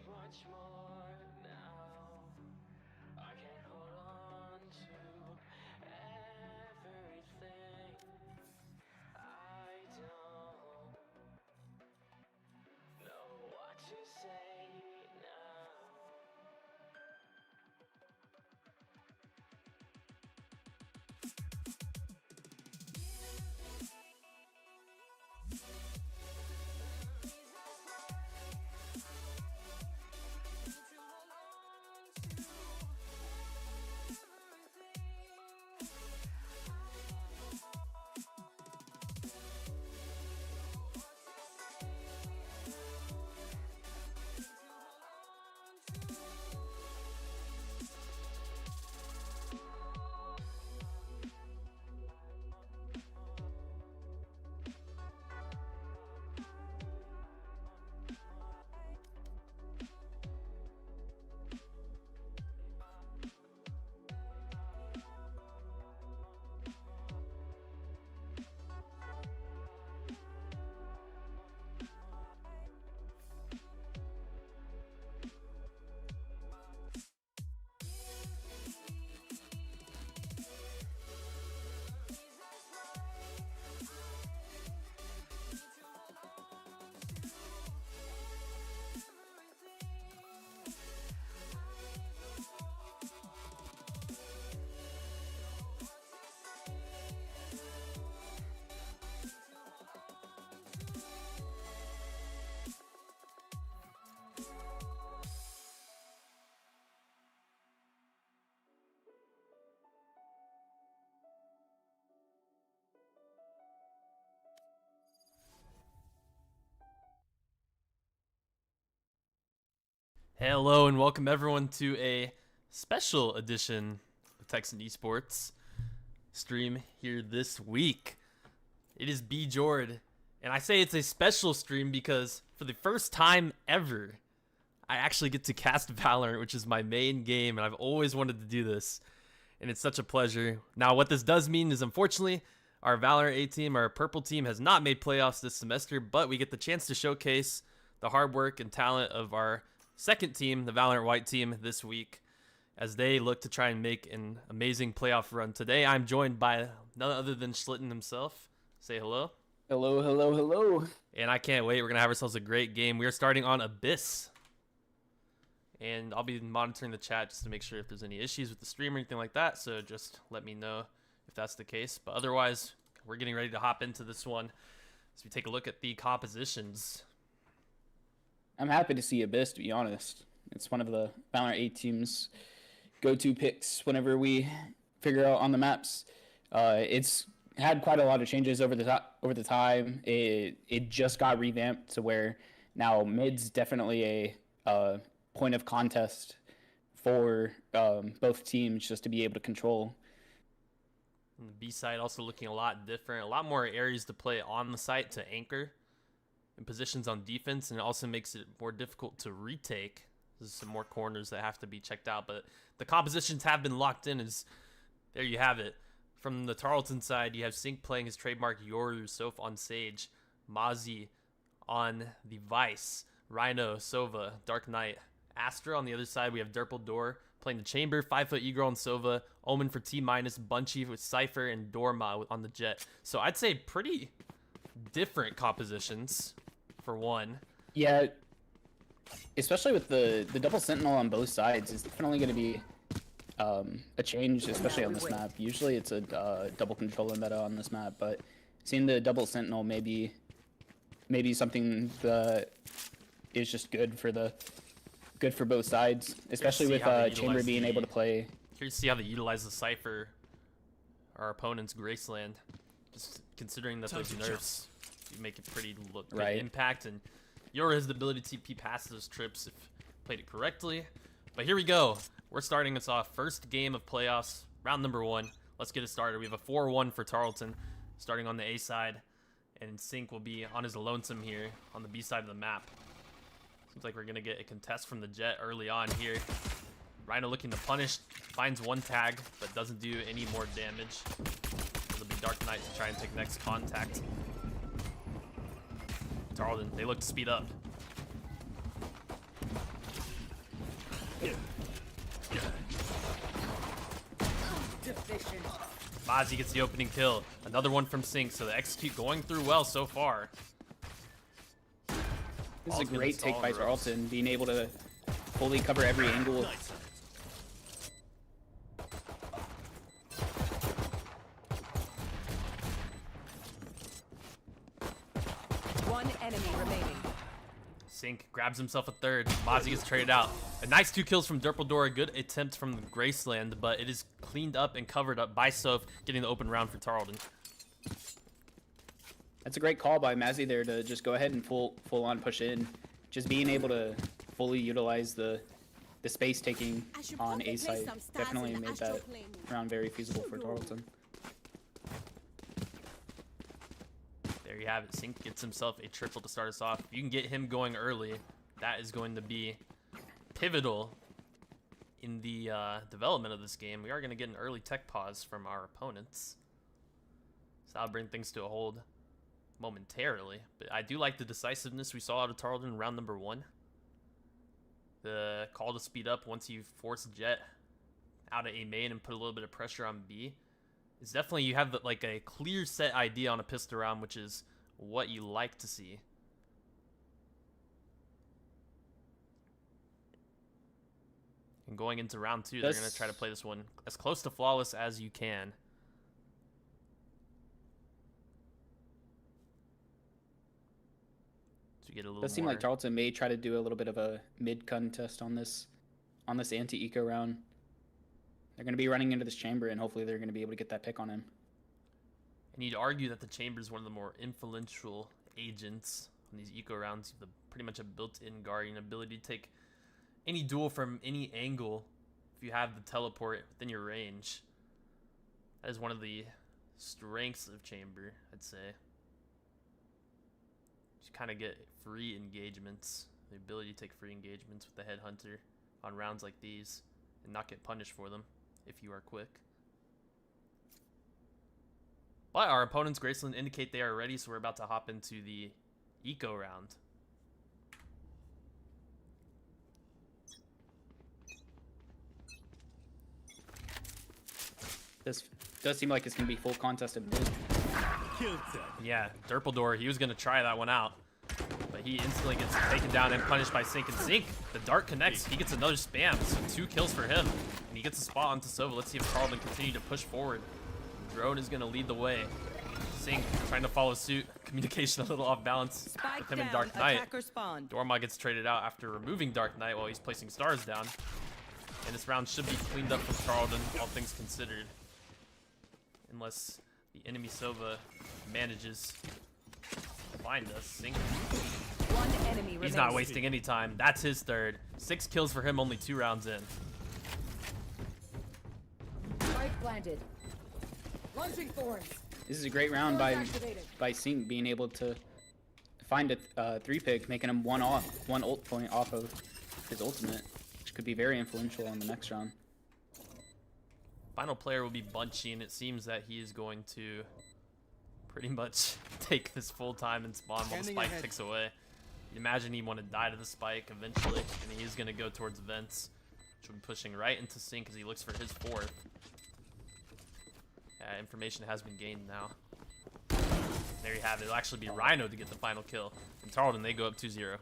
Much more now. I can't hold on to everything. I don't know what to say now. Hello and welcome everyone to a special edition of Texan Esports stream here this week. It is Bjorddd, and I say it's a special stream because for the first time ever, I actually get to cast Valorant, which is my main game, and I've always wanted to do this, and it's such a pleasure. Now, what this does mean is, unfortunately, our Valorant A team, our purple team, has not made playoffs this semester, but we get the chance to showcase the hard work and talent of our second team, the Valorant White team, this week as they look to try and make an amazing playoff run. Today, I'm joined by none other than Schlitten himself. Say hello. Hello, hello, hello. And I can't wait. We're going to have ourselves a great game. We are starting on Abyss. And I'll be monitoring the chat just to make sure if there's any issues with the stream or anything like that. So just let me know if that's the case. But otherwise, we're getting ready to hop into this one as we take a look at the compositions. I'm happy to see Abyss, to be honest. It's one of the Valorant A team's go-to picks whenever we figure out on the maps. It's had quite a lot of changes over the time. It just got revamped to where now mid's definitely a point of contest for both teams just to be able to control. And the B side also looking a lot different, a lot more areas to play on the site to anchor and positions on defense, and it also makes it more difficult to retake. There's some more corners that have to be checked out, but the compositions have been locked in. There you have it. From the Tarleton side, you have Sync playing his trademark Yoru, Soph on Sage, Mozzie on the Vice, Rhino, Sova, DarkKnight, Astra. On the other side, we have Bjorddd playing the Chamber, 5-foot E-Girl and Sova, Omen for T-, Bunchy with Cypher, and Dorma on the Jet. So I'd say pretty different compositions for one. Yeah, especially with the double sentinel on both sides is definitely going to be a change, especially on this map. Usually it's a double controller meta on this map, but seeing the double sentinel maybe something that is just good for both sides, especially with Chamber being able to play. Curious to see how they utilize the Cypher, our opponent's Graceland, just considering that those nerfs do make it pretty good impact, and Yoru has the ability to TP past those trips if played it correctly. But here we go. We're starting us off. First game of playoffs, round number 1. Let's get it started. We have a 4-1 for Tarleton, starting on the A side, and Sync will be on his lonesome here on the B side of the map. Seems like we're going to get a contest from the Jet early on here. Rhino looking to punish, finds one tag, but doesn't do any more damage. It'll be DarkKnight to try and take next contact. Tarleton, they look to speed up. Mozzie gets the opening kill. Another one from Sync, so the execute going through well so far. This is a great take by Tarleton, being able to fully cover every angle. One enemy remaining. Sync grabs himself a third. Mozzie gets traded out. A nice 2 kills from Bjorddd. A good attempt from Graceland, but it is cleaned up and covered up by Soph, getting the open round for Tarleton. That's a great call by Mozzie there to just go ahead and full on push in. Just being able to fully utilize the space taking on A side definitely made that round very feasible for Tarleton. There you have it. Sync gets himself a triple to start us off. If you can get him going early, that is going to be pivotal in the development of this game. We are going to get an early tech pause from our opponents, so that'll bring things to a hold momentarily. But I do like the decisiveness we saw out of Tarleton in round number 1. The call to speed up once you force Jet out of A main and put a little bit of pressure on B. It's definitely, you have like a clear set idea on a pistol round, which is what you like to see. And going into round 2, they're going to try to play this one as close to flawless as you can. To get a little. Does seem like Tarleton may try to do a little bit of a mid contest on this anti-eco round. They're going to be running into this Chamber, and hopefully they're going to be able to get that pick on him. And you'd argue that the Chamber is one of the more influential agents on these eco rounds. You have pretty much a built-in guardian ability to take any duel from any angle if you have the teleport within your range. That is one of the strengths of Chamber, I'd say. You kind of get free engagements, the ability to take free engagements with the Headhunter on rounds like these and not get punished for them if you are quick. But our opponents, Graceland, indicate they are ready, so we're about to hop into the eco round. This does seem like it's going to be full contest of mid. Yeah, Bjorddd, he was going to try that one out, but he instantly gets taken down and punished by Sync. And Sync, the dart connects, he gets another spam, so 2 kills for him. And he gets a spot onto Sova. Let's see if Tarleton continue to push forward. Drone is going to lead the way. Sync trying to follow suit. Communication a little off balance Spike with him and down. DarkKnight. Attacker spawn. Dorma gets traded out after removing DarkKnight while he's placing stars down. And this round should be cleaned up from Tarleton, all things considered. Unless the enemy Sova manages to find us. Sync. One enemy He's not wasting any time. That's his third. 6 kills for him, only 2 rounds in. Spike planted. Launching thorns. This is a great round by Sync being able to find a 3-pick, making him one ult point off of his ultimate, which could be very influential on the next round. Final player will be Bunchy, and it seems that he is going to pretty much take this full time and spawn while the spike ticks away. You'd imagine he'd want to die to the spike eventually, and he's going to go towards vents, which will be pushing right into Sync as he looks for his 4th. Yeah, information has been gained now. There you have it. It'll actually be Rhino to get the final kill. And Tarleton, they go up 2-0.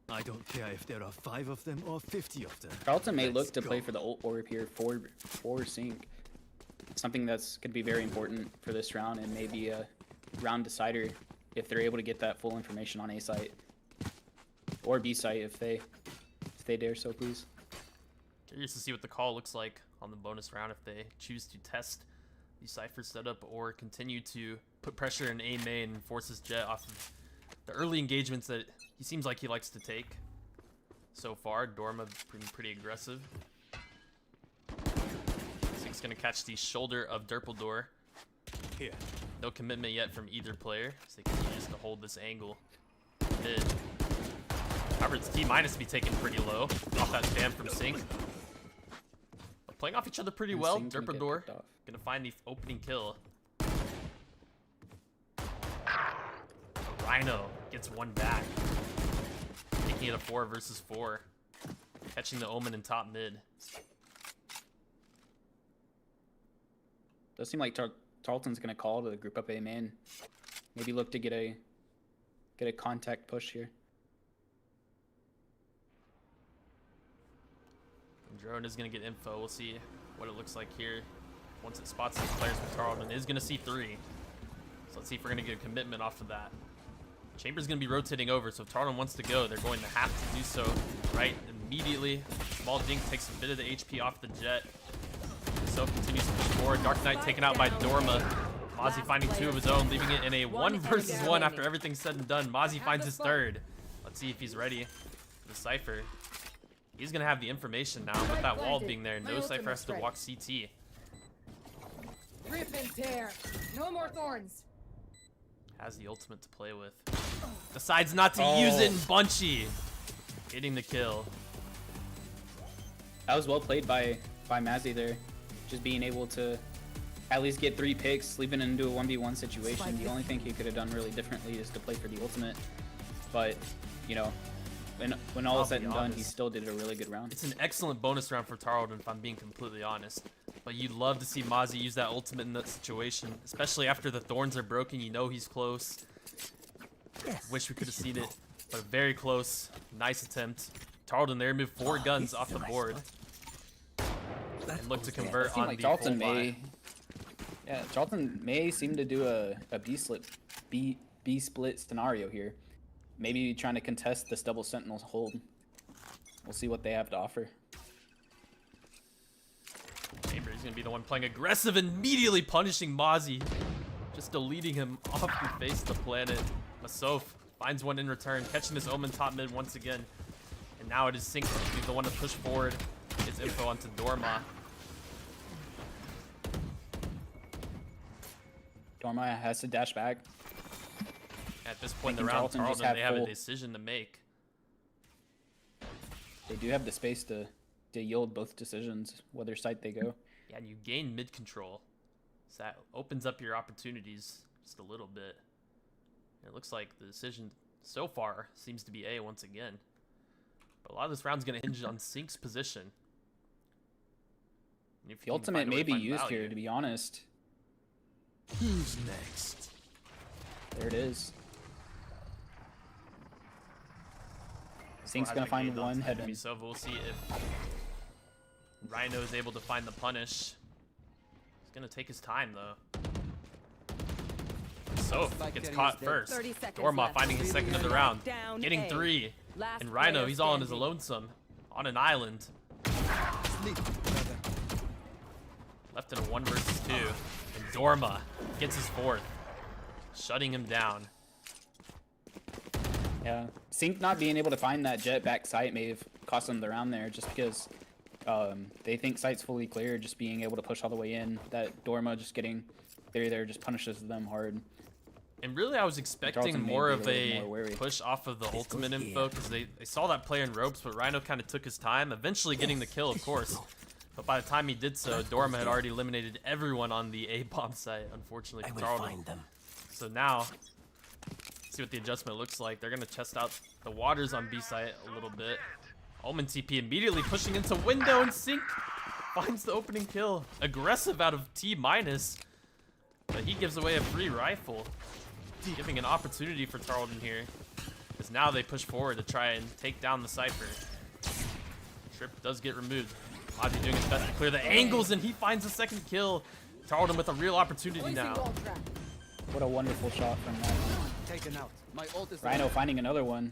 I don't care if there are 5 of them or 50 of them. Tarleton may Let's look to go. play for the ult orb here for Sync. Something that's could be very important for this round and maybe a round decider if they're able to get that full information on A site or B site if they dare so please. Curious to see what the call looks like on the bonus round if they choose to test the Cypher setup or continue to put pressure in A main and force his Jet off of the early engagements that he seems like he likes to take. So far, Dorma pretty aggressive. Sync's gonna catch the shoulder of Derpledor. Here. No commitment yet from either player, so they continue just to hold this angle mid. However, it's T- to be taken pretty low off that spam from Sync. But playing off each other pretty And well. Sync's gonna get Derpledor picked off. gonna find the opening kill. Rhino gets one back, making it a 4 versus 4, catching the Omen in top mid. Does seem like Tarleton's gonna call to the group up A main. Maybe look to get a contact push here. Drone is going to get info. We'll see what it looks like here. Once it spots these players from Tarleton, it is going to see 3. So let's see if we're going to get a commitment off of that. Chamber's going to be rotating over, so if Tarleton wants to go, they're going to have to do so right immediately. Small Dink takes a bit of the HP off the Jet. So continues to push forward. DarkKnight taken out by Dorma. Mozzie finding 2 of his own, leaving it in a 1 versus 1 after everything's said and done. Mozzie finds his 3rd. Let's see if he's ready for the Cypher. He's going to have the information now with that wall being there. No Cypher has to walk CT. Rip and tear. No more thorns. Has the ultimate to play with. Decides not to use it, and Bunchy getting the kill. That was well played by Mazzy there. Just being able to at least get 3 picks, sleeping into a 1v1 situation. The only thing he could have done really differently is to play for the ultimate. But, you know, when all is said and done, he still did a really good round. It's an excellent bonus round for Tarleton, if I'm being completely honest. But you'd love to see Mozzie use that ultimate in that situation, especially after the thorns are broken. You know he's close. Wish we could have seen it, but a very close, nice attempt. Tarleton there moved 4 guns off the board and look to convert Seems on like the Tarleton full buy. may, yeah, Tarleton may seem to do a B split scenario here. Maybe trying to contest this double Sentinel hold. We'll see what they have to offer. Chamber's gonna be the one playing aggressive, immediately punishing Mozzie, just deleting him off the face of the planet. Masoph finds one in return, catching this Omen top mid once again. And now it is Sync to be the one to push forward his info onto Dorma. Dorma has to dash back. At this point in Making the round, Tarleton just Tarleton, they have a full- decision to make. They do have the space to yield both decisions, whether side they go. Yeah, and you gain mid control. So that opens up your opportunities just a little bit. And it looks like the decision so far seems to be A once again. But a lot of this round's going to hinge on Sync's position. And if The you can ultimate find a way may to be find used value. here, to be honest. Who's next? There it is. Sync's Has gonna been find gained on one time head to be in. So we'll see if Rhino is able to find the punish. gonna take his time though. So gets caught first. 30 seconds Dorma left. finding his second of the round, Down getting A. 3. Last And Rhino, player he's all on his standing. lonesome on an island. Sleep, brother. Left in a 1 versus 2. And Dorma gets his 4th, shutting him down. Yeah, Sync not being able to find that jet back site may have cost them the round there, just because they think site's fully clear. Just being able to push all the way in, that Dorma just getting there just punishes them hard. And really, I was expecting Tarleton may more be a of little a more wary. push off of the ultimate info because they saw that player in ropes, but Rhino kind of took his time, eventually getting the kill, of course. But by the time he did so, Dorma had already eliminated everyone on the A bomb site, unfortunately for Tarleton. So now, see what the adjustment looks like. They're gonna test out the waters on B site a little bit. Omen TP immediately pushing into window, and Sync finds the opening kill. Aggressive out of T minus, but he gives away a free rifle, giving an opportunity for Tarleton here, because now they push forward to try and take down the Cypher. Trip does get removed. Ozzy doing his best to clear the angles, and he finds the second kill. Tarleton with a real opportunity now. What a wonderful shot from that. Taken out. My ult is Rhino finding another one.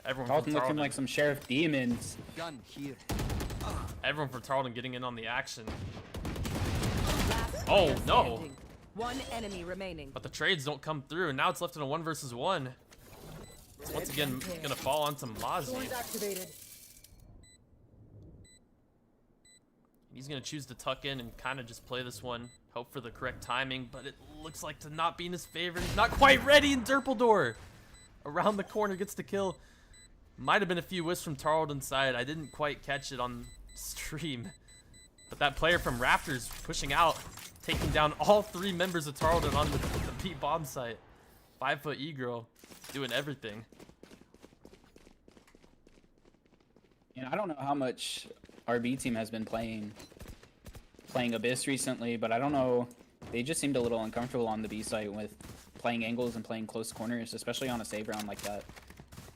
Everyone Tarleton from looking Tarleton, like some Sheriff Demons. gun here. everyone from Tarleton getting in on the action. Last Oh, player no. standing. 1 enemy remaining. But the trades don't come through, and now it's left in a 1 versus 1. It's once again gonna fall onto Mozzie. Activated. He's gonna choose to tuck in and kind of just play this one, hope for the correct timing, but it looks like to not be in his favor. He's not quite ready, and Durpledor around the corner gets the kill. Might have been a few whiffs from Tarleton's side. I didn't quite catch it on stream. But that player from Raptors pushing out, taking down all 3 members of Tarleton on the B bomb site. 5-foot E-girl doing everything. And I don't know how much our B team has been playing Abyss recently, but I don't know. They just seemed a little uncomfortable on the B site with playing angles and playing close corners, especially on a save round like that,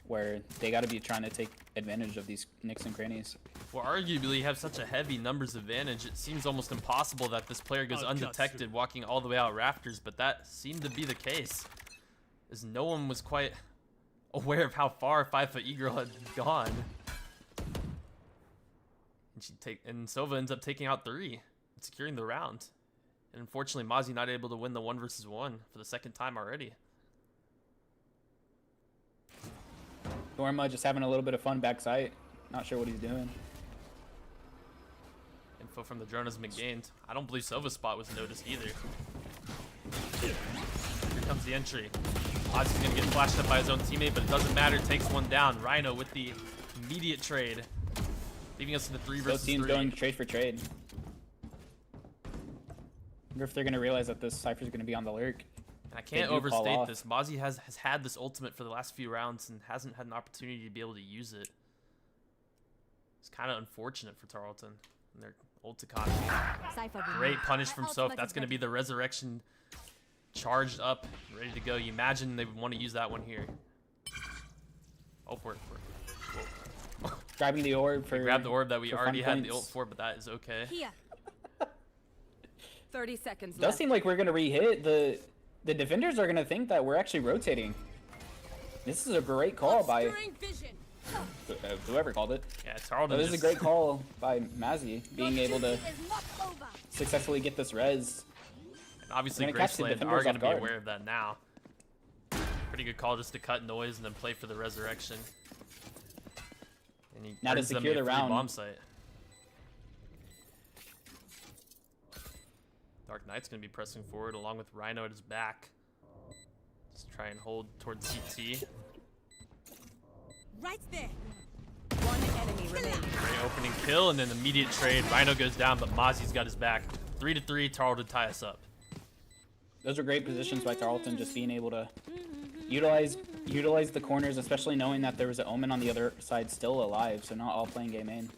where they got to be trying to take advantage of these nicks and crannies. Well, arguably, you have such a heavy numbers advantage, it seems almost impossible that this player goes undetected walking all the way out Rafters, but that seemed to be the case, as no one was quite aware of how far 5-foot E-girl had gone. And Sova ends up taking out 3 and securing the round. And unfortunately, Mozzie not able to win the 1 versus 1 for the second time already. Dorma just having a little bit of fun backside. Not sure what he's doing. Info from the drone has been gained. I don't believe Sova's spot was noticed either. Here comes the entry. Mozzie's gonna get flashed up by his own teammate, but it doesn't matter. Takes one down. Rhino with the immediate trade, leaving us in the 3 versus Both teams 3. going trade for trade. Wonder if they're gonna realize that this Cypher's gonna be on the lurk. And I can't They do call overstate off. this. Mozzie has had this ultimate for the last few rounds and hasn't had an opportunity to be able to use it. It's kind of unfortunate for Tarleton and their ult economy. Great punish from Soph. That's going to be the resurrection charged up, ready to go. You imagine they would want to use that one here. Oh, Grabbing the orb for. grab the orb that we for already fun had the ult points. for, but that is okay. Here. 30 seconds Does left. seem like we're gonna re-hit. The defenders are gonna think that we're actually rotating. This is a great call by whoever called it. Yeah, Tarleton This is a just- great call by Mazzy, being able to successfully get this res. And obviously, We're gonna catch the Graceland are defenders going to off be guard. aware of that now. Pretty good call just to cut noise and then play for the resurrection. And he Now to brings them secure a the free round. bomb site. DarkKnight's going to be pressing forward along with Rhino at his back. Just try and hold towards CT. Right there. 1 enemy remaining. Great opening kill and then immediate trade. Rhino goes down, but Mozzie's got his back. 3-3, Tarleton tie us up. Those are great positions by Tarleton, just being able to utilize the corners, especially knowing that there was an Omen on the other side still alive, so not all playing game main.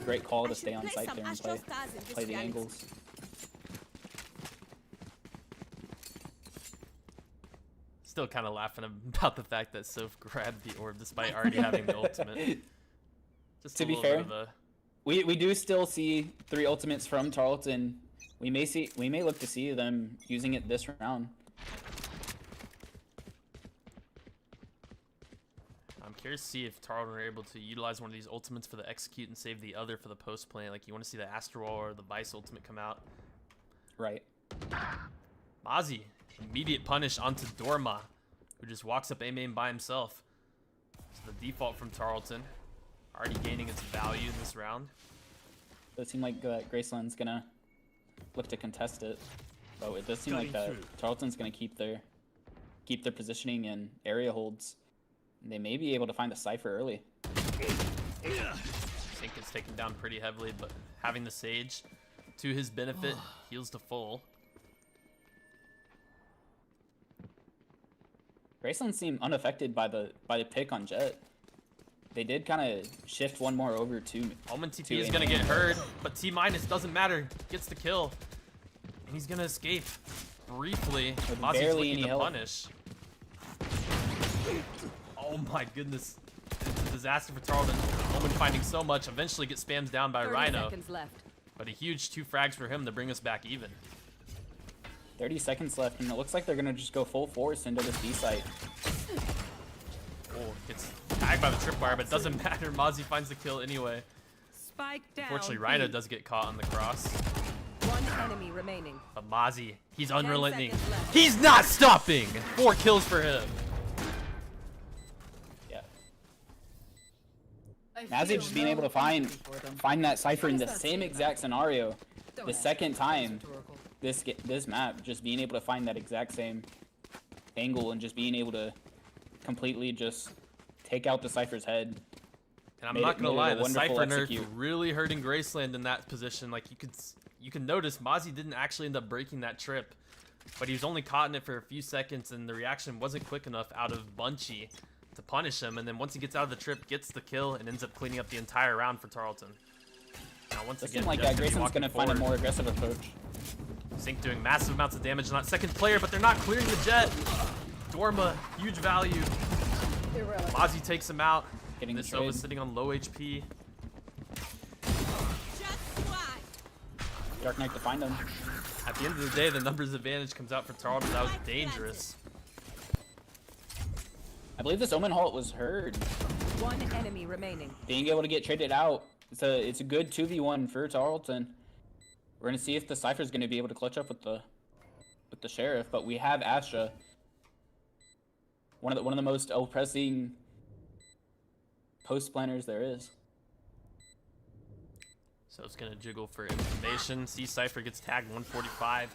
Great call to stay on site there and play the angles. Still kind of laughing about the fact that Soph grabbed the orb despite already having the ultimate. Just To a be little fair, bit of a... We do still see 3 ultimates from Tarleton We may look to see them using it this round. I'm curious to see if Tarleton are able to utilize one of these ultimates for the execute and save the other for the post play. Like, you want to see the Astral or the Vice ultimate come out. Right. Mozzie, immediate punish onto Dorma, who just walks up A-main by himself. It's the default from Tarleton, already gaining its value in this round. Does seem like Graceland's gonna look to contest it, but it does seem like that Tarleton's gonna keep their positioning and area holds. They may be able to find the Cypher early. Sink is taken down pretty heavily, but having the Sage to his benefit, heals to full. Graceland seemed unaffected by the pick on Jett. They did kind of shift one more over to. Omen TP is gonna get heard, but T- doesn't matter. Gets the kill, and he's gonna escape briefly. Mozzie's barely looking any to help. punish. Oh my goodness. It's a disaster for Tarleton. Omen finding so much, eventually gets spammed down by 30 Rhino. seconds left. But a huge 2 frags for him to bring us back even. 30 seconds left, and it looks like they're gonna just go full force into this B site. Oh, gets tagged by the tripwire, but it doesn't matter. Mozzie finds the kill anyway. Spike down. Unfortunately, Rhino B. does get caught on the cross. One enemy remaining. But Mozzie, he's unrelenting. seconds left. He's not stopping! 4 kills for him. Yeah. I Mazzy feel just being no able to find empathy for them. that Cypher in What the does that same say exact about scenario, Don't the ask. second time Rhetorical. this map, just being able to find that exact same angle and just being able to completely just take out the Cypher's head. And I'm Made not it- gonna made it lie, a the wonderful Cypher nerf execute. really hurting Graceland in that position. Like, you can notice Mozzie didn't actually end up breaking that trip, but he was only caught in it for a few seconds, and the reaction wasn't quick enough out of Bunchy to punish him. And then once he gets out of the trip, gets the kill, and ends up cleaning up the entire round for Tarleton. Now once It again, seems like Jeff's that gonna be Graceland's walking gonna find a forward. more aggressive approach. Sync doing massive amounts of damage on that second player, but they're not clearing the Jett. Dorma, huge value. Irrelevant. Ozzy takes him out. Getting the This Nova trade. sitting on low HP. DarkKnight to find him. At the end of the day, the numbers advantage comes out for Tarleton. That was dangerous. I believe this Omen halt was heard. One enemy remaining. Being able to get traded out, it's a good 2v1 for Tarleton. We're gonna see if the Cypher's gonna be able to clutch up with the Sheriff, but we have Astra. One of the most oppressing post planners there is. So it's gonna jiggle for information. See Cypher gets tagged 145.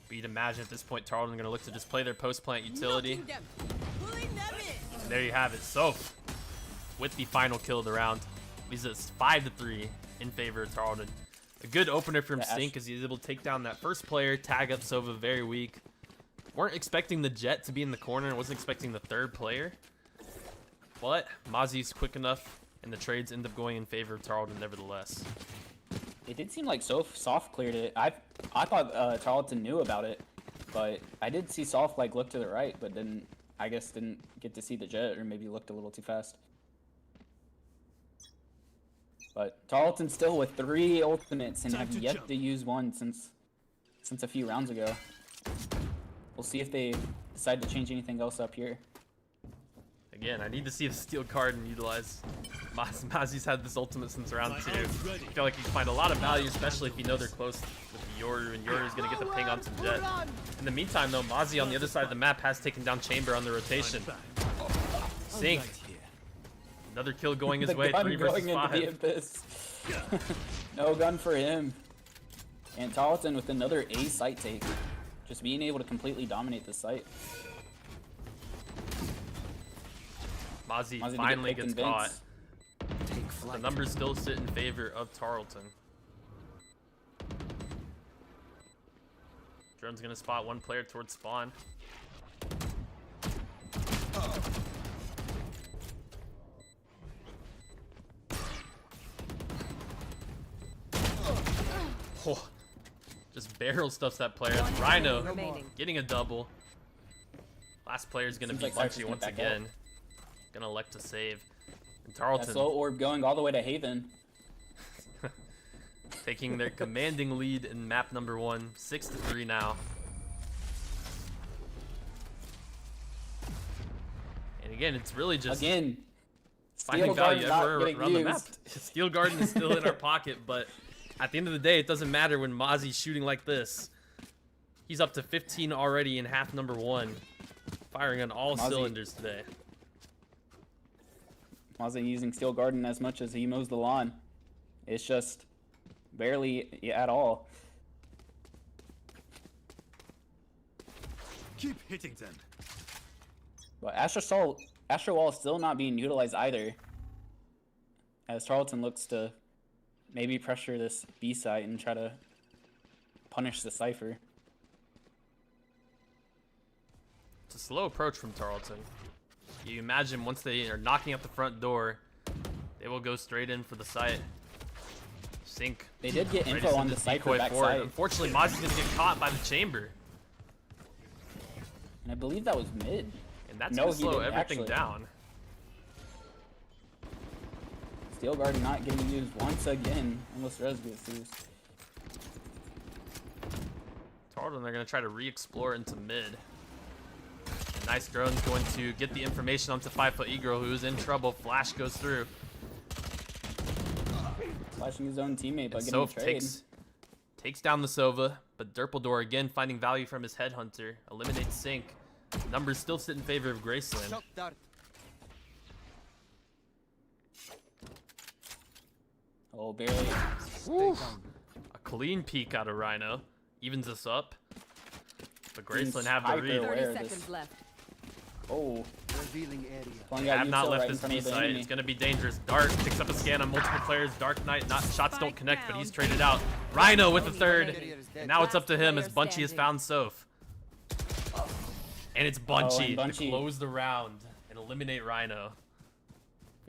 But you'd imagine at this point Tarleton gonna look to just play their post plant utility. And there you have it. Soph with the final kill of the round. Leaves us 5-3 in favor of Tarleton. A good opener from Yeah, Stink as he's able to take down that first player, tag up Sova very weak. Weren't expecting the Jett to be in the corner, wasn't expecting the third player. But Mozzie's quick enough, and the trades end up going in favor of Tarleton nevertheless. It did seem like Soft cleared it. I thought Tarleton knew about it, but I did see Soft like look to the right, but didn't get to see the Jett, or maybe looked a little too fast. But Tarleton still with 3 ultimates and Time have to yet jump. to use one since a few rounds ago. We'll see if they decide to change anything else up here. Again, I need to see the steel card and utilize. Mozzie's had this ultimate since round My 2. ult's ready. I feel like you can find a lot of value, especially if you know they're close with Bjorddd, and Bjorddd is going to get the ping onto the Jett. In the meantime, though, Mozzie on the other side of the map has taken down Chamber on the rotation. I'm back. Sync. Right here. Another kill going his The way, gun 3 versus going into the 5. abyss. No gun for him. And Tarleton with another A site take. Just being able to completely dominate the site. Mozzie Mozzie to get finally picked gets and caught. Vince. Take The flight. numbers still sit in favor of Tarleton. Drone's gonna spot one player towards spawn. Oh, just barrel stuffs that player. One Rhino enemy remaining. getting a double. Last player's gonna Seems be like Cypher's Bunchy gonna once back out. again. Gonna elect to save. And That Tarleton. slow orb going all the way to Haven. taking their commanding lead in map number 1, 6-3 now. And again, it's really just Again, finding Steel value Garden's not everywhere getting around the map. used. Steel Garden is still in our pocket, but at the end of the day, it doesn't matter when Mozzie's shooting like this. He's up to 15 already in half number 1, firing on all Mozzie. cylinders today. Wasn't using Steel Garden as much as he mows the lawn. It's just barely at all. Keep hitting them. But Astro Wall is still not being utilized either. As Tarleton looks to maybe pressure this B site and try to punish the Cypher. It's a slow approach from Tarleton. You imagine once they are knocking at the front door, they will go straight in for the site. Sync. They did get ready to info send on the this Cypher decoy back forward. side. Unfortunately, Mozzie's going to get caught by the chamber. And I believe that was mid. And that's No, going to he slow didn't, everything actually. down. Steel Garden not getting used once again. Almost Res gets used. Tarleton, they're going to try to re-explore into mid. A nice drone's going to get the information onto 5-foot E-Girl, who is in trouble. Flash goes through. Flashing his own teammate by And getting a Soph trade. takes down the Sova, but Derpledor again finding value from his headhunter. Eliminates Sync. Numbers still sit in favor of Graceland. Shock dart. Oh, barely. Woo. A clean peek out of Rhino. Evens us up. But Graceland have the hyper read. aware. 30 of this. seconds left. Oh, Revealing area. pulling They out have not Util left right in this front B of the site. enemy. It's going to be dangerous. Dark picks up a scan on multiple players. DarkKnight, shots don't connect, but he's traded out. Rhino with the third. And now it's up to him as Bunchy has found Soph. And it's Bunchy and to Bunchy. close the round and eliminate Rhino.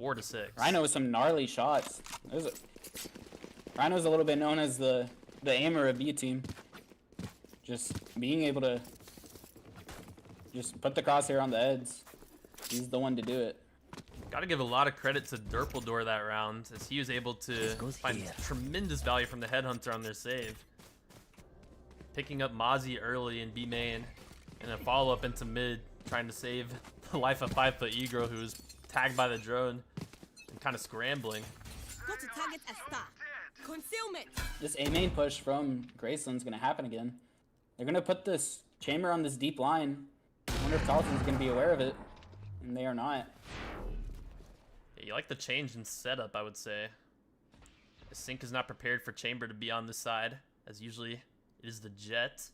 4-6. Rhino with some gnarly shots. Rhino's a little bit known as the aimer of B team. Just being able to just put the crosshair on the heads. He's the one to do it. Gotta give a lot of credit to Derpledor that round, as he was able to find tremendous value from the headhunter on their save. Picking up Mozzie early in B main, and a follow-up into mid, trying to save the life of 5-foot E-Girl, who was tagged by the drone and kind of scrambling. Got to target a star. Concealment. This A main push from Graceland's gonna happen again. They're gonna put this chamber on this deep line. I wonder if Tarleton's gonna be aware of it, and they are not. Yeah, you like the change in setup, I would say. Sync is not prepared for chamber to be on this side, as usually it is the jet.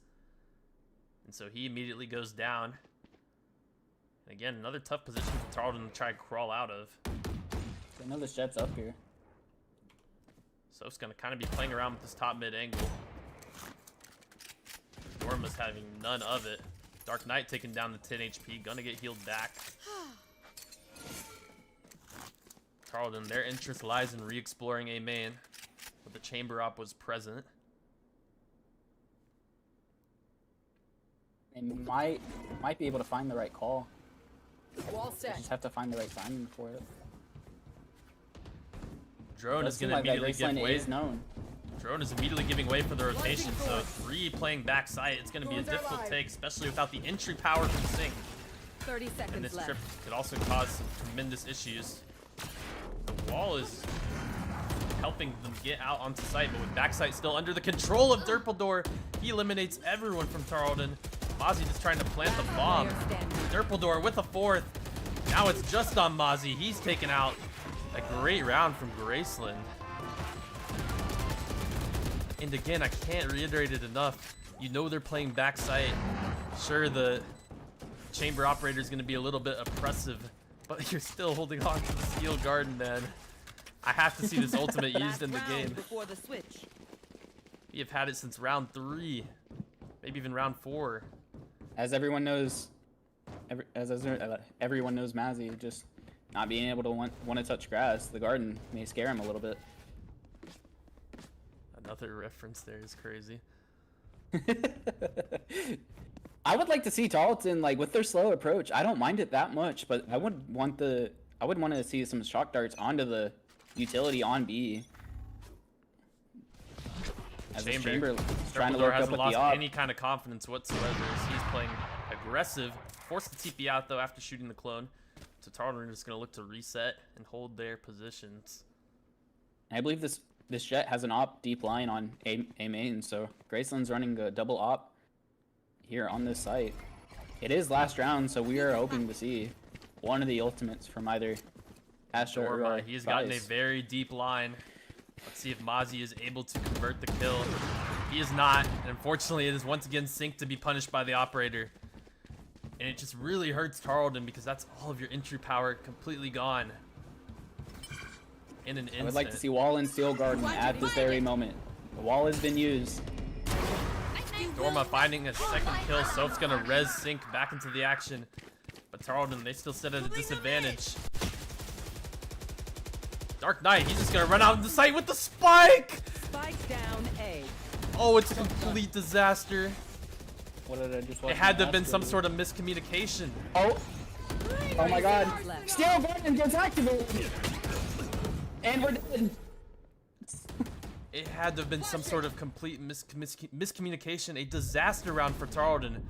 And so he immediately goes down. And again, another tough position for Tarleton to try and crawl out of. I know this jet's up here. Soph's gonna kind of be playing around with this top mid angle. Dorma's having none of it. DarkKnight taking down the 10 HP, gonna get healed back. Tarleton, their interest lies in re-exploring A main, but the chamber op was present. They might be able to find the right call. Wall They set. just have to find the right timing for it. Drone Does is seem gonna like that immediately give Graceland way. is known. Drone is immediately giving way for the rotation, so 3 playing backside, it's gonna be a difficult take, especially without the entry power from Sync. 30 And seconds this left. trip could also cause some tremendous issues. The wall is helping them get out onto site, but with backside still under the control of Derpledor, he eliminates everyone from Tarleton. Mozzie just trying to plant the bomb. Player standing. Derpledor with a 4th. Now it's just on Mozzie. He's taken out. A great round from Graceland. And again, I can't reiterate it enough. You know they're playing backside. Sure, the chamber operator is going to be a little bit oppressive, but you're still holding on to the Steel Garden, man. I have to see this ultimate used Last in the round game. before the switch. We have had it since round 3, maybe even round 4. As everyone knows, everyone knows Mazzy, just not being able to want to touch grass, the garden may scare him a little bit. Another reference there is crazy. I would like to see Tarleton, like, with their slow approach. I don't mind it that much, but I would want to see some shock darts onto the utility on B. As this Chamber. Chamber is trying to Darkblore look up hasn't with lost the op. any kind of confidence whatsoever as he's playing aggressive. Forced the TP out though after shooting the clone. So Tarleton is going to look to reset and hold their positions. I believe this Jett has an op deep line on A main, so Graceland's running a double op here on this site. It is last round, so we are hoping to see one of the ultimates from either Astra or Dorma, he's gotten a Vice. very deep line. Let's see if Mozzie is able to convert the kill. He is not, and unfortunately it is once again Sync to be punished by the operator. And it just really hurts Tarleton because that's all of your entry power completely gone. In an instant. I would like to see Wall and Steel Garden at this very moment. The wall has been used. Dorma finding a second kill. Soph's gonna res Sync back into the action. But Tarleton, they still sit at a disadvantage. DarkKnight, he's just gonna run out of the site with the spike! Spike down A. Oh, it's a complete disaster. What did I just watch? It had to have been some sort of miscommunication. Oh my god. Left. Steel Garden gets activated! And we're dead. It had to have been some sort of complete miscommunication. A disaster round for Tarleton,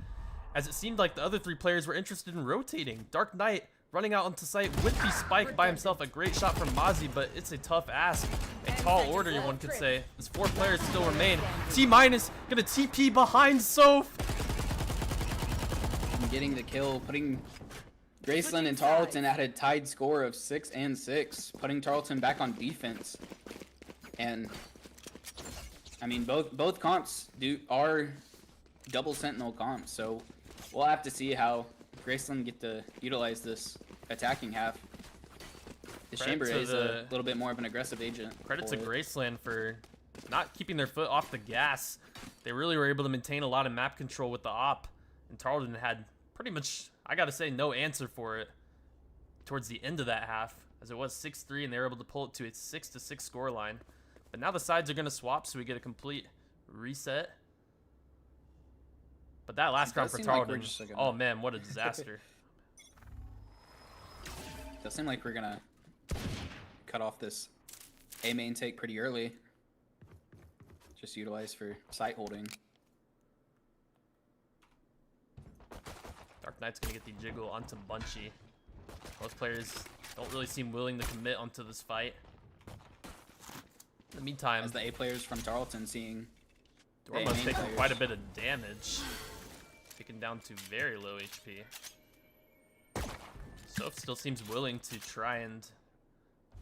as it seemed like the other three players were interested in rotating. DarkKnight running out onto site with the spike by himself. A great shot from Mozzie, but it's a tough ask. A tall order, one could say. There's 4 players still remain. T-minus gonna TP behind Soph. Getting the kill, putting Graceland and Tarleton at a tied score of 6-6, putting Tarleton back on defense. And I mean, both comps are double sentinel comps, so we'll have to see how Graceland get to utilize this attacking half. This Credit Chamber to is a little bit more of an aggressive agent. Credit to for- Graceland for not keeping their foot off the gas. They really were able to maintain a lot of map control with the op, and Tarleton had pretty much, I gotta say, no answer for it towards the end of that half, as it was 6-3, and they were able to pull it to a 6-6 scoreline. But now the sides are gonna swap, so we get a complete reset. But that last It round does for seem like we're Tarleton, just, like, oh man, what a disaster. Does seem like we're gonna cut off this A main take pretty early. Just utilize for site holding. DarkKnight's gonna get the jiggle onto Bunchy. Both players don't really seem willing to commit onto this fight. In the meantime, As the A players from Tarleton seeing Dorma's main taking players. quite a bit of damage. Taken down to very low HP. Soph still seems willing to try and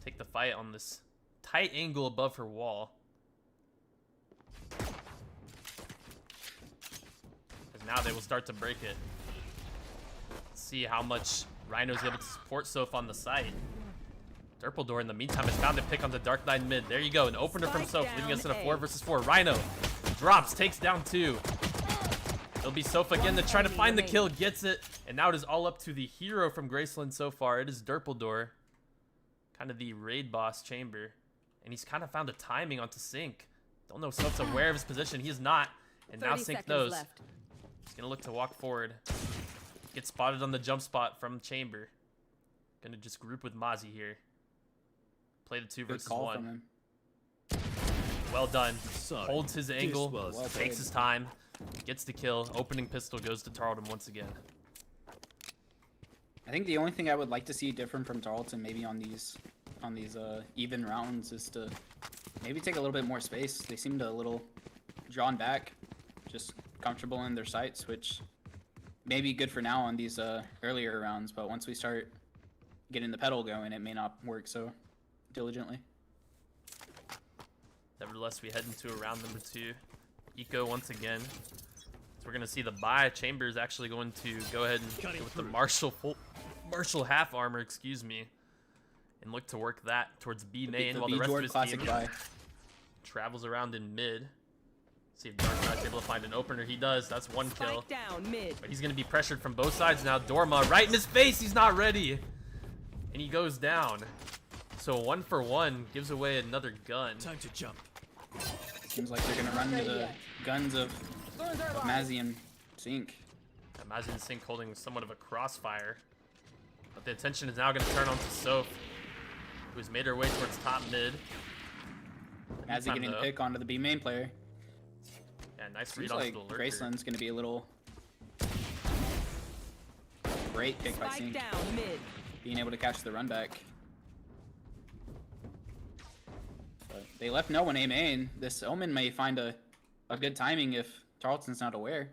take the fight on this tight angle above her wall. As now they will start to break it. Let's see how much Rhino's able to support Soph on the site. Bjorddd in the meantime has found a pick on the Dark9 mid. There you go, an opener from Soph, leaving us in a 4 versus 4. Rhino drops, takes down 2. It'll be Soph again to try to find the kill, gets it, and now it is all up to the hero from Graceland so far. It is Bjorddd, kind of the raid boss Chamber, and he's kind of found a timing onto Sync. Don't know if Soph's aware of his position. He is not, and now 30 Sync seconds knows. left. He's gonna look to walk forward. Get spotted on the jump spot from Chamber. Gonna just group with Mozzie here. Play the 2 Good versus call 1. from him. Well done. Sorry, Holds his this angle, was Well takes his time, gets the kill. Opening pistol goes to Tarleton once again. I think the only thing I would like to see different from Tarleton, maybe on these even rounds, is to maybe take a little bit more space. They seemed a little drawn back, just comfortable in their sights, which may be good for now on these earlier rounds. But once we start getting the pedal going, it may not work so diligently. Nevertheless, we head into a round number 2. Eco once again. So we're gonna see the buy. Chamber is actually going to go ahead and go with the Marshall half armor, excuse me, and look to work that towards B main while the rest of Bjorddd his classic team buy. travels around in mid. See if DarkKnight's able to find an opener. He does. That's 1 kill. Spike down mid. But he's gonna be pressured from both sides now. Dorma right in his face. He's not ready, and he goes down. So 1 for 1 gives away another gun. Time to jump. Seems like they're gonna run into the guns of Mazzy and Sync. Imagine Sync holding somewhat of a crossfire. But the attention is now going to turn on to Soph, who's made her way towards top mid. Mazzy Time getting the though. pick onto the B main player. Yeah, nice Seems read onto like the lurker. Graceland's gonna be a little great pick by Spike Sync, down mid. being able to catch the run back. But they left no one A main. This Omen may find a good timing if Tarleton's not aware.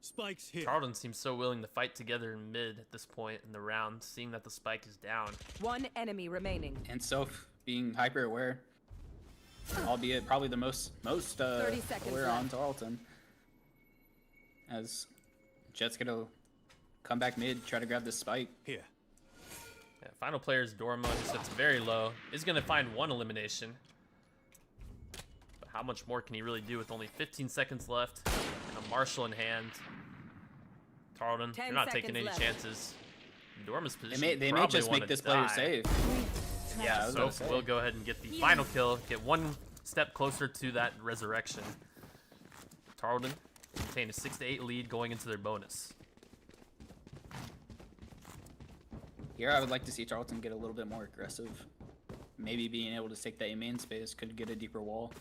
Spike's here. Tarleton seems so willing to fight together in mid at this point in the round, seeing that the spike is down. One enemy remaining. And Soph being hyper aware, albeit probably the most 30 seconds aware left. on Tarleton. As Jet's gonna come back mid, try to grab this spike. Here. Yeah, final player is Dorma, who sits very low. Is going to find one elimination. But how much more can he really do with only 15 seconds left and a Marshall in hand? Tarleton, 10 you're not taking any seconds left. chances. Dorma's position. They may probably just wanna make this die. player safe. Yeah, I was gonna So say. we'll go ahead and get the final kill, get one step closer to that resurrection. Tarleton maintain a 6-8 lead going into their bonus. Here, I would like to see Tarleton get a little bit more aggressive. Maybe being able to take that A main space could get a deeper wall,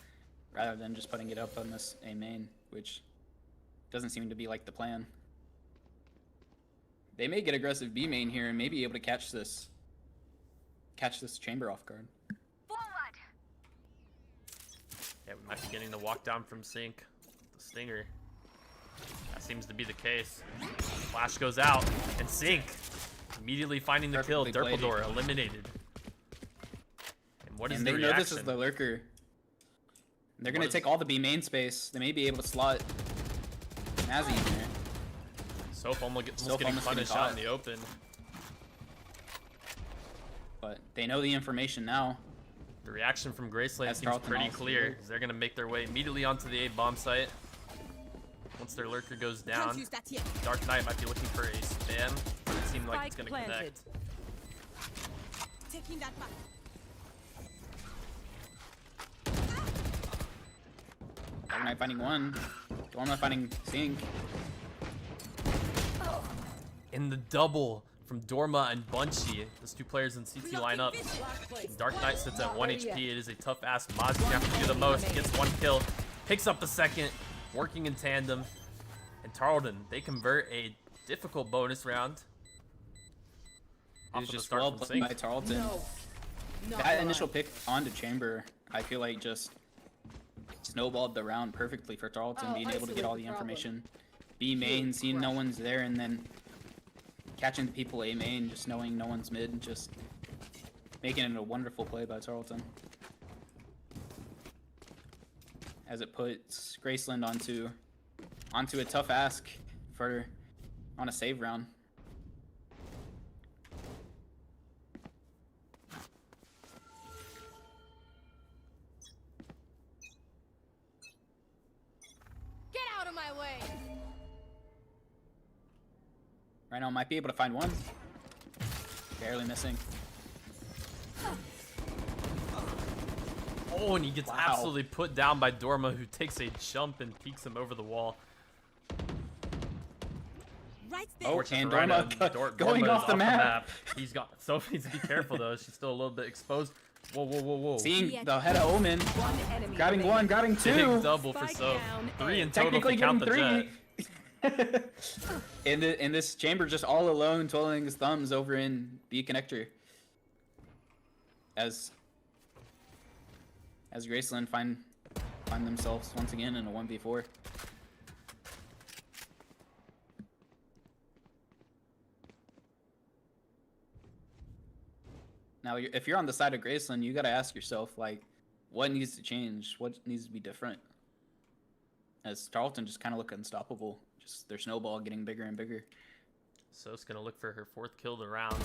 rather than just putting it up on this A main, which doesn't seem to be like the plan. They may get aggressive B main here and may be able to catch this chamber off guard. Yeah, we might be getting the walk down from Sync. The Stinger. That seems to be the case. Flash goes out, and Sync immediately finding the kill. Perfectly played. Durpledor eliminated. And what is And the they know reaction? this is the lurker. They're What gonna is- take all the B main space. They may be able to slot Nazi in there. Soph almost getting almost getting punished out caught. in the open. But they know the information now. The reaction from Graceland That's seems Tarleton pretty also. clear. 'Cause they're going to make their way immediately onto the A bomb site. Once their lurker goes Can't down, use that yet. DarkKnight might be looking for a spam. But it seemed like it's Spike going to planted. connect. Taking that back. DarkKnight finding one. Dorma finding Sync. In the double from Dorma and Bunchy, those two players in CT line up. DarkKnight sits at 1 HP. It is a tough ask. Mozzie gonna have to do the most. Gets one kill, picks up the second, working in tandem. And Tarleton, they convert a difficult bonus round. It was Off of the just start well from played Sync. by Tarleton. No. Not That alive. initial pick onto Chamber, I feel like just snowballed the round perfectly for Tarleton, Oh, being able to get isolate all the the problem. information. B main, seeing no one's there, and then catching the people A main, just knowing no one's mid, and just making it a wonderful play by Tarleton. As it puts Graceland onto a tough ask on a save round. Get out of my way. Right now, might be able to find one. Barely missing. Oh, and he gets Wow. absolutely put down by Dorma, who takes a jump and peeks him over the wall. Right there. Oh, Fortune and for Rhino, Dorma going Dorma off is the map. He's got. Sophie needs to be careful though. She's still a little bit exposed. Whoa, whoa, whoa, whoa! Seeing the head of Omen, One enemy grabbing remaining. one, grabbing Big two. double for Spike Soph. down, 3 in A. total if Technically you count the getting jet. three. in this chamber, just all alone, twiddling his thumbs over in B connector. As Graceland find themselves once again in a 1v4. Now, if you're on the side of Graceland, you gotta ask yourself, like, what needs to change? What needs to be different? As Tarleton just kind of look unstoppable. Just their snowball getting bigger and bigger. Soph's gonna look for her 4th kill of the round.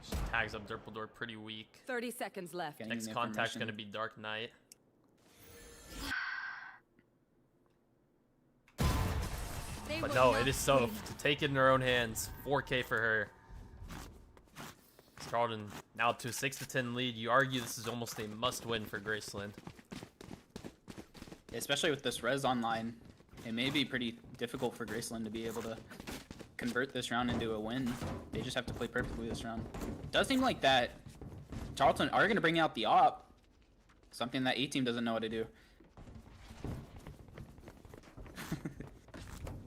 She tags up Durpledor pretty weak. 30 seconds left. Getting Next the contact's information. gonna be DarkKnight. They But will no, not it is Soph to take it in her own hands. 4K for her. Tarleton now up to a 6-10 lead. You argue this is almost a must-win for Graceland. Especially with this res online, it may be pretty difficult for Graceland to be able to convert this round into a win. They just have to play perfectly this round. Does seem like that Tarleton are going to bring out the op. Something that A-Team doesn't know how to do.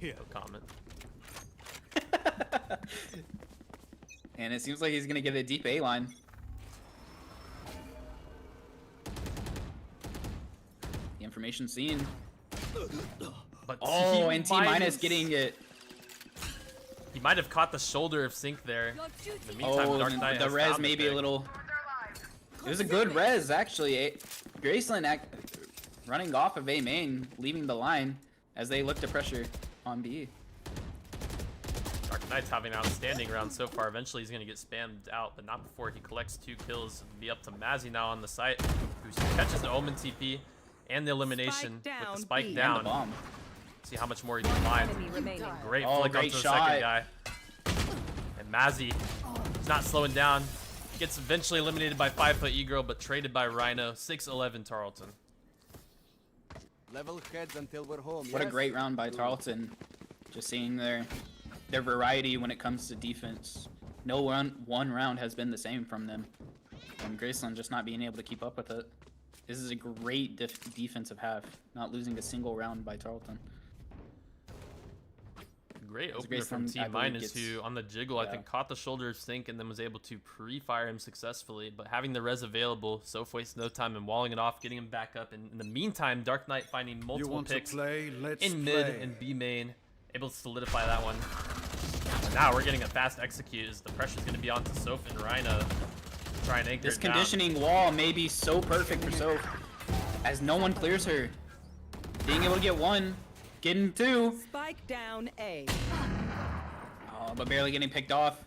Here. No comment. And it seems like he's gonna get a deep A line. The information seen. But Oh, and T minus getting it. He might have caught the shoulder of Sync there. Your duty. In the meantime, Oh, DarkKnight the has res found may the be a pick. little. It was a good res actually. Graceland running off of A main, leaving the line as they look to pressure on B. DarkKnight's having an outstanding round so far. Eventually, he's going to get spammed out, but not before he collects 2 kills. It'll be up to Mazzy now on the site, who catches the Omen TP and the elimination Spike with down, the spike B. And the down. bomb. See how much more he can find. Enemy remaining. Great Oh, flick great onto the shot. second guy. And Mazzy, he's not slowing down. Gets eventually eliminated by 5-foot E-Girl, but traded by Rhino. 6-11 Tarleton. Level heads until we're home. What a yes? great round by Tarleton. Just seeing their variety when it comes to defense. No one round has been the same from them. And Graceland just not being able to keep up with it. This is a great defensive half. Not losing a single round by Tarleton. Great That's opener from Graceland, T I believe, minus, gets- who on the jiggle I yeah. think caught the shoulder of Sync and then was able to pre-fire him successfully. But having the res available, Soph wastes no time in walling it off, getting him back up. And in the meantime, DarkKnight finding You multiple want to picks play? Let's in play. mid and B main, able to solidify that one. And now we're getting a fast execute as the pressure's going to be onto Soph and Rhino to try and anchor This it down. conditioning wall may be so perfect for Soph, as no one clears her. Being able to get 1, getting 2, Spike down A. but barely getting picked off.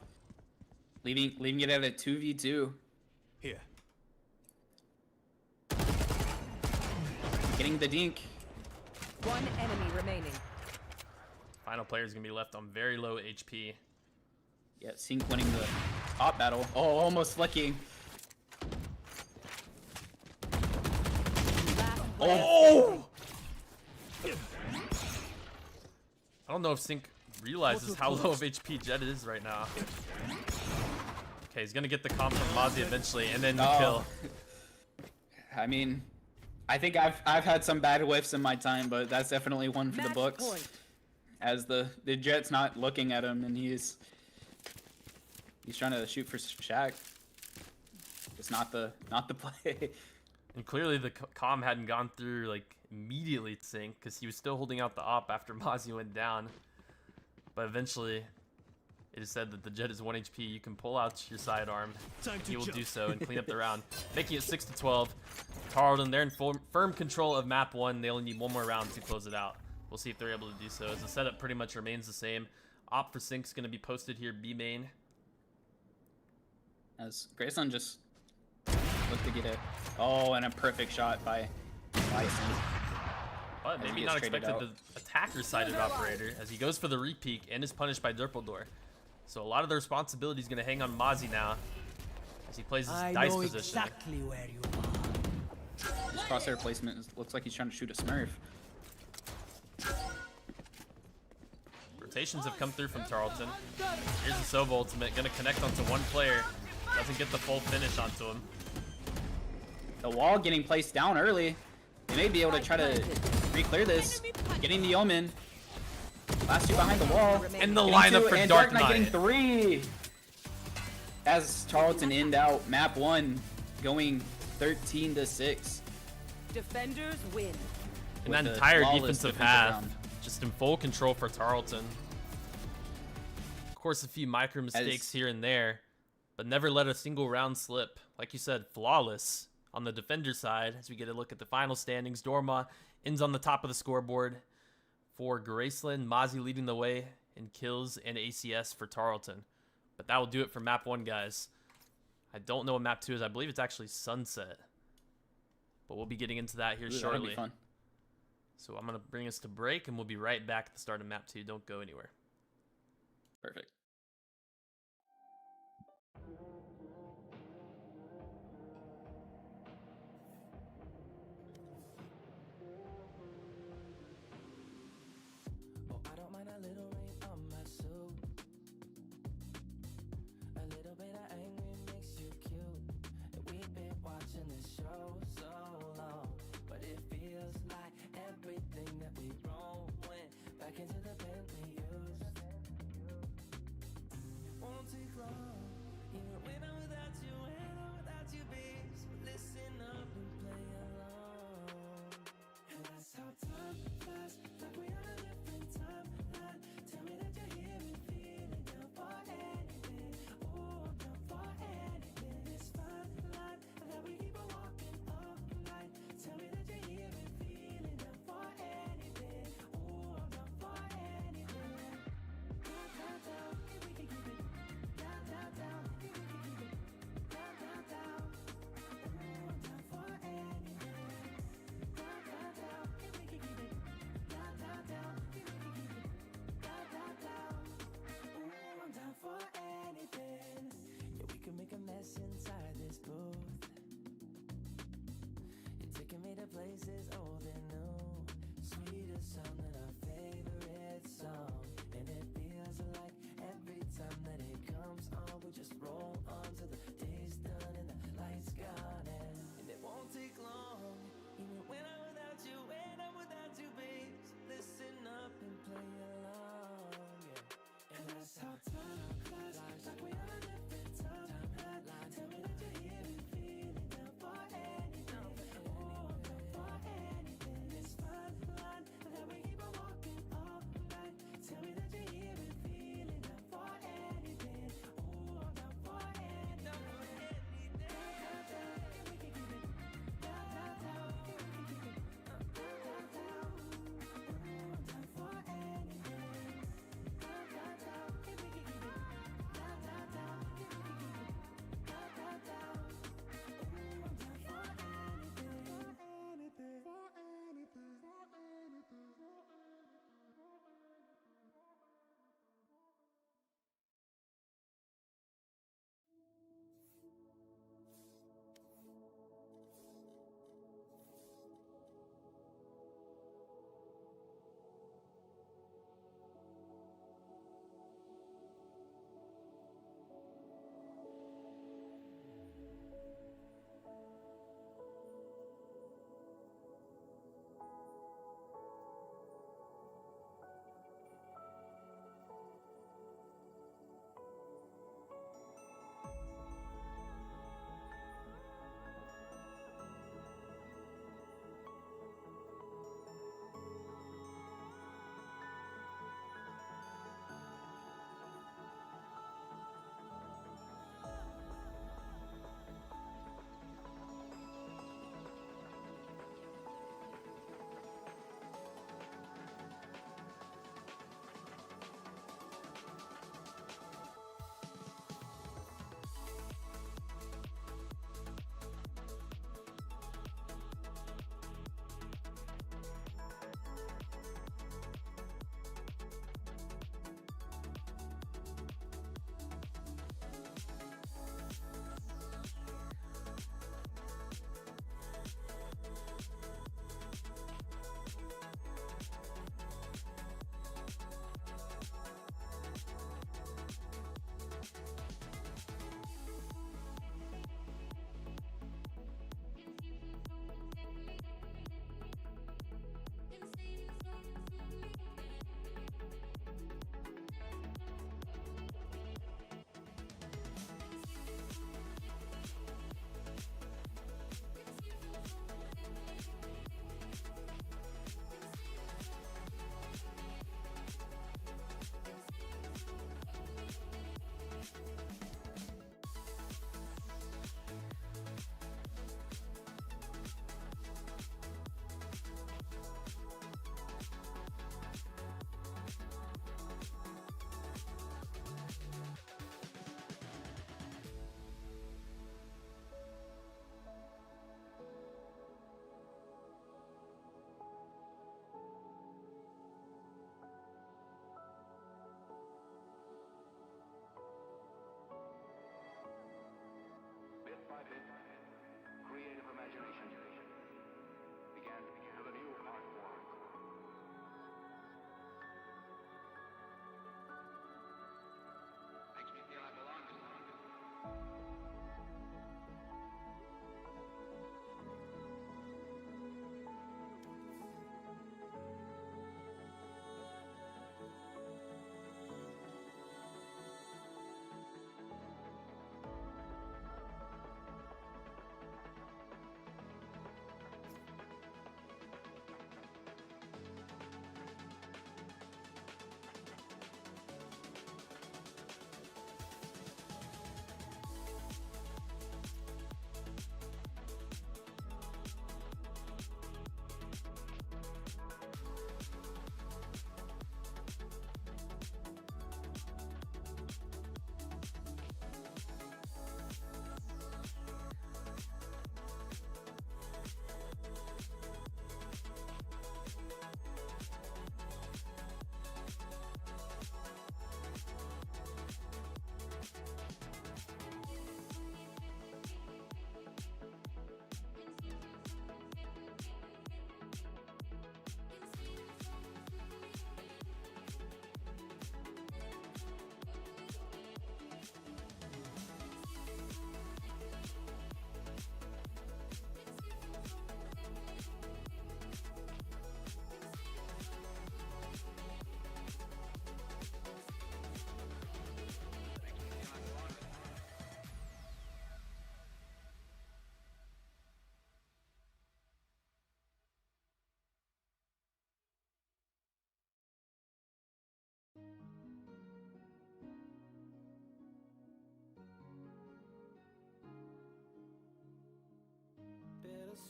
Leaving it at a 2v2. Here. Getting the dink. One enemy remaining. Final player is going to be left on very low HP. Yeah, Sync winning the top battle. Oh, almost flicking. Last player Oh! I don't know if Sync realizes how low of HP Jett is right now. Okay, he's gonna get the comp from Mozzie eventually, and then the Oh. kill. I mean, I think I've had some bad whiffs in my time, but that's definitely one for the Match books. point. As the Jet's not looking at him, and he's trying to shoot for Shaq. It's not the play. And clearly the comm hadn't gone through like immediately to Sync because he was still holding out the op after Mozzie went down. But eventually, it is said that the Jett is 1 HP. You can pull out your sidearm. Time to He will jump. do so and clean up the round, making it 6-12. Tarleton, they're in firm control of map 1. They only need 1 more round to close it out. We'll see if they're able to do so, as the setup pretty much remains the same. Op for Sync's going to be posted here, B main. As Graceland just looked to get it. Oh, and a perfect shot by Sync. But As maybe he not gets traded expected the attacker-sided operator, as he goes for the repeak and is punished by Bjorddd. So a lot of the responsibility is going to hang on Mozzie now, as he plays his dice position. where you are. Crosshair placement looks like he's trying to shoot a Smurf. Rotations have come through from Tarleton. Here's the Sova ultimate, going to connect onto one player. Doesn't get the full finish onto him. The wall getting placed down early. They may be able to try to re-clear this. Getting the Omen. Last 2 behind the wall. And the Getting lineup 2, for and DarkKnight. getting 3. As Tarleton end out map 1, going 13-6. Defenders win. And with that the entire flawless defensive defensive half, round. just in full control for Tarleton. Of course, a few micro mistakes here and there, but never let a single round slip. Like you said, flawless on the defender side. As we get a look at the final standings, Dorma ends on the top of the scoreboard for Graceland. Mozzie leading the way in kills and ACS for Tarleton. But that will do it for map 1, guys. I don't know what map 2 is. I believe it's actually Sunset. But we'll be getting into that here Ooh, that'll shortly. be fun. So I'm going to bring us to break, and we'll be right back at the start of map 2. Don't go anywhere. Perfect. Oh, I don't mind a little rain on my suit. A little bit of angry makes you cute. And we've been watching this show so long, but it feels like everything that we wrote went back into the pen wrong. Even when I'm without you, babe. So listen up and play along. And that's how time flies, like we on a different timeline. Tell me that you're here and feeling down for anything. Oh, I'm down for anything. It's fine line that we keep on walking all night. Tell me that you're here and feeling down for anything. Oh, I'm down for anything. Down, down, down, if we can keep it down, down,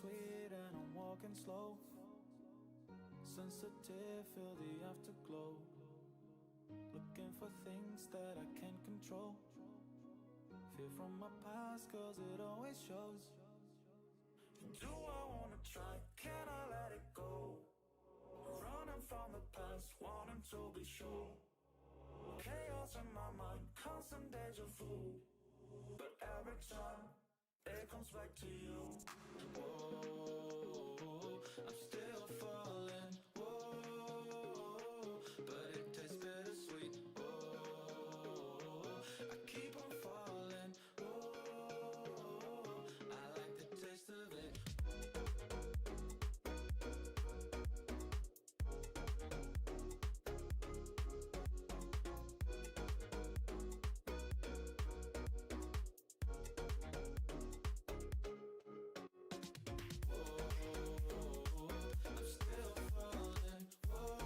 bittersweet and I'm walking slow. Sensitive, feel the afterglow. Looking for things that I can't control. Fear from my past, cause it always shows. Do I wanna try? Can I let it go? Running from the past, wanting to be sure. Chaos in my mind, constant deja vu. But every time, it comes back to you. Whoa, I'm still falling. Whoa, but it tastes bittersweet. Whoa, I keep on falling. Whoa, I like the taste of it. I'm still falling. Whoa,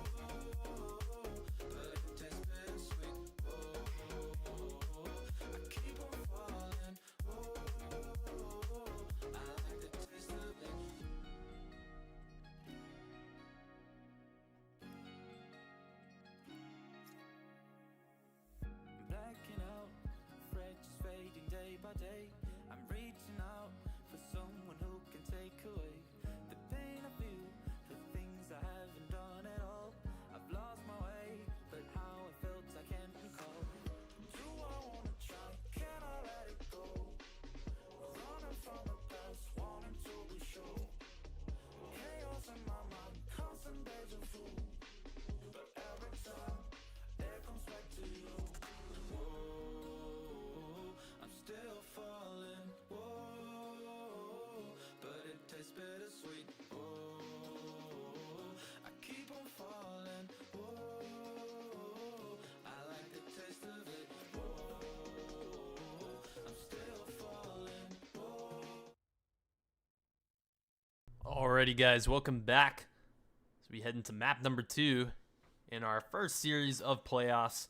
but it tastes bittersweet. Whoa, I keep on falling. Whoa, I like the taste of it. Blacking out, afraid just fading day by day. I'm reaching out for someone who can take away the pain I feel, the things I haven't done at all. I've lost my way, but how I felt I can't recall. Do I wanna try? Can I let it go? Running from the past, wanting to be sure. Chaos in my mind, constant deja vu. But every time, it comes back to you. Whoa, I'm still falling. Whoa, but it tastes bittersweet. Whoa, I keep on falling. Whoa, I like the taste of it. Whoa, I'm still falling. Whoa. Alrighty, guys, welcome back. So we head into map number 2 in our first series of playoffs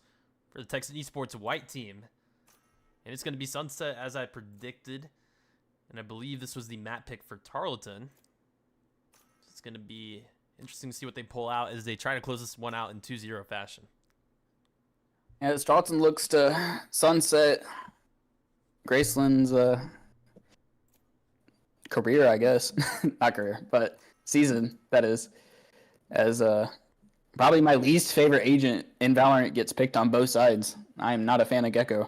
for the Texan Esports white team. And it's going to be Sunset as I predicted. And I believe this was the map pick for Tarleton. So it's going to be interesting to see what they pull out as they try to close this one out in 2-0 fashion. As Tarleton looks to sunset Graceland's career, I guess. Not career, but season, that is. As probably my least favorite agent in Valorant gets picked on both sides. I am not a fan of Gecko.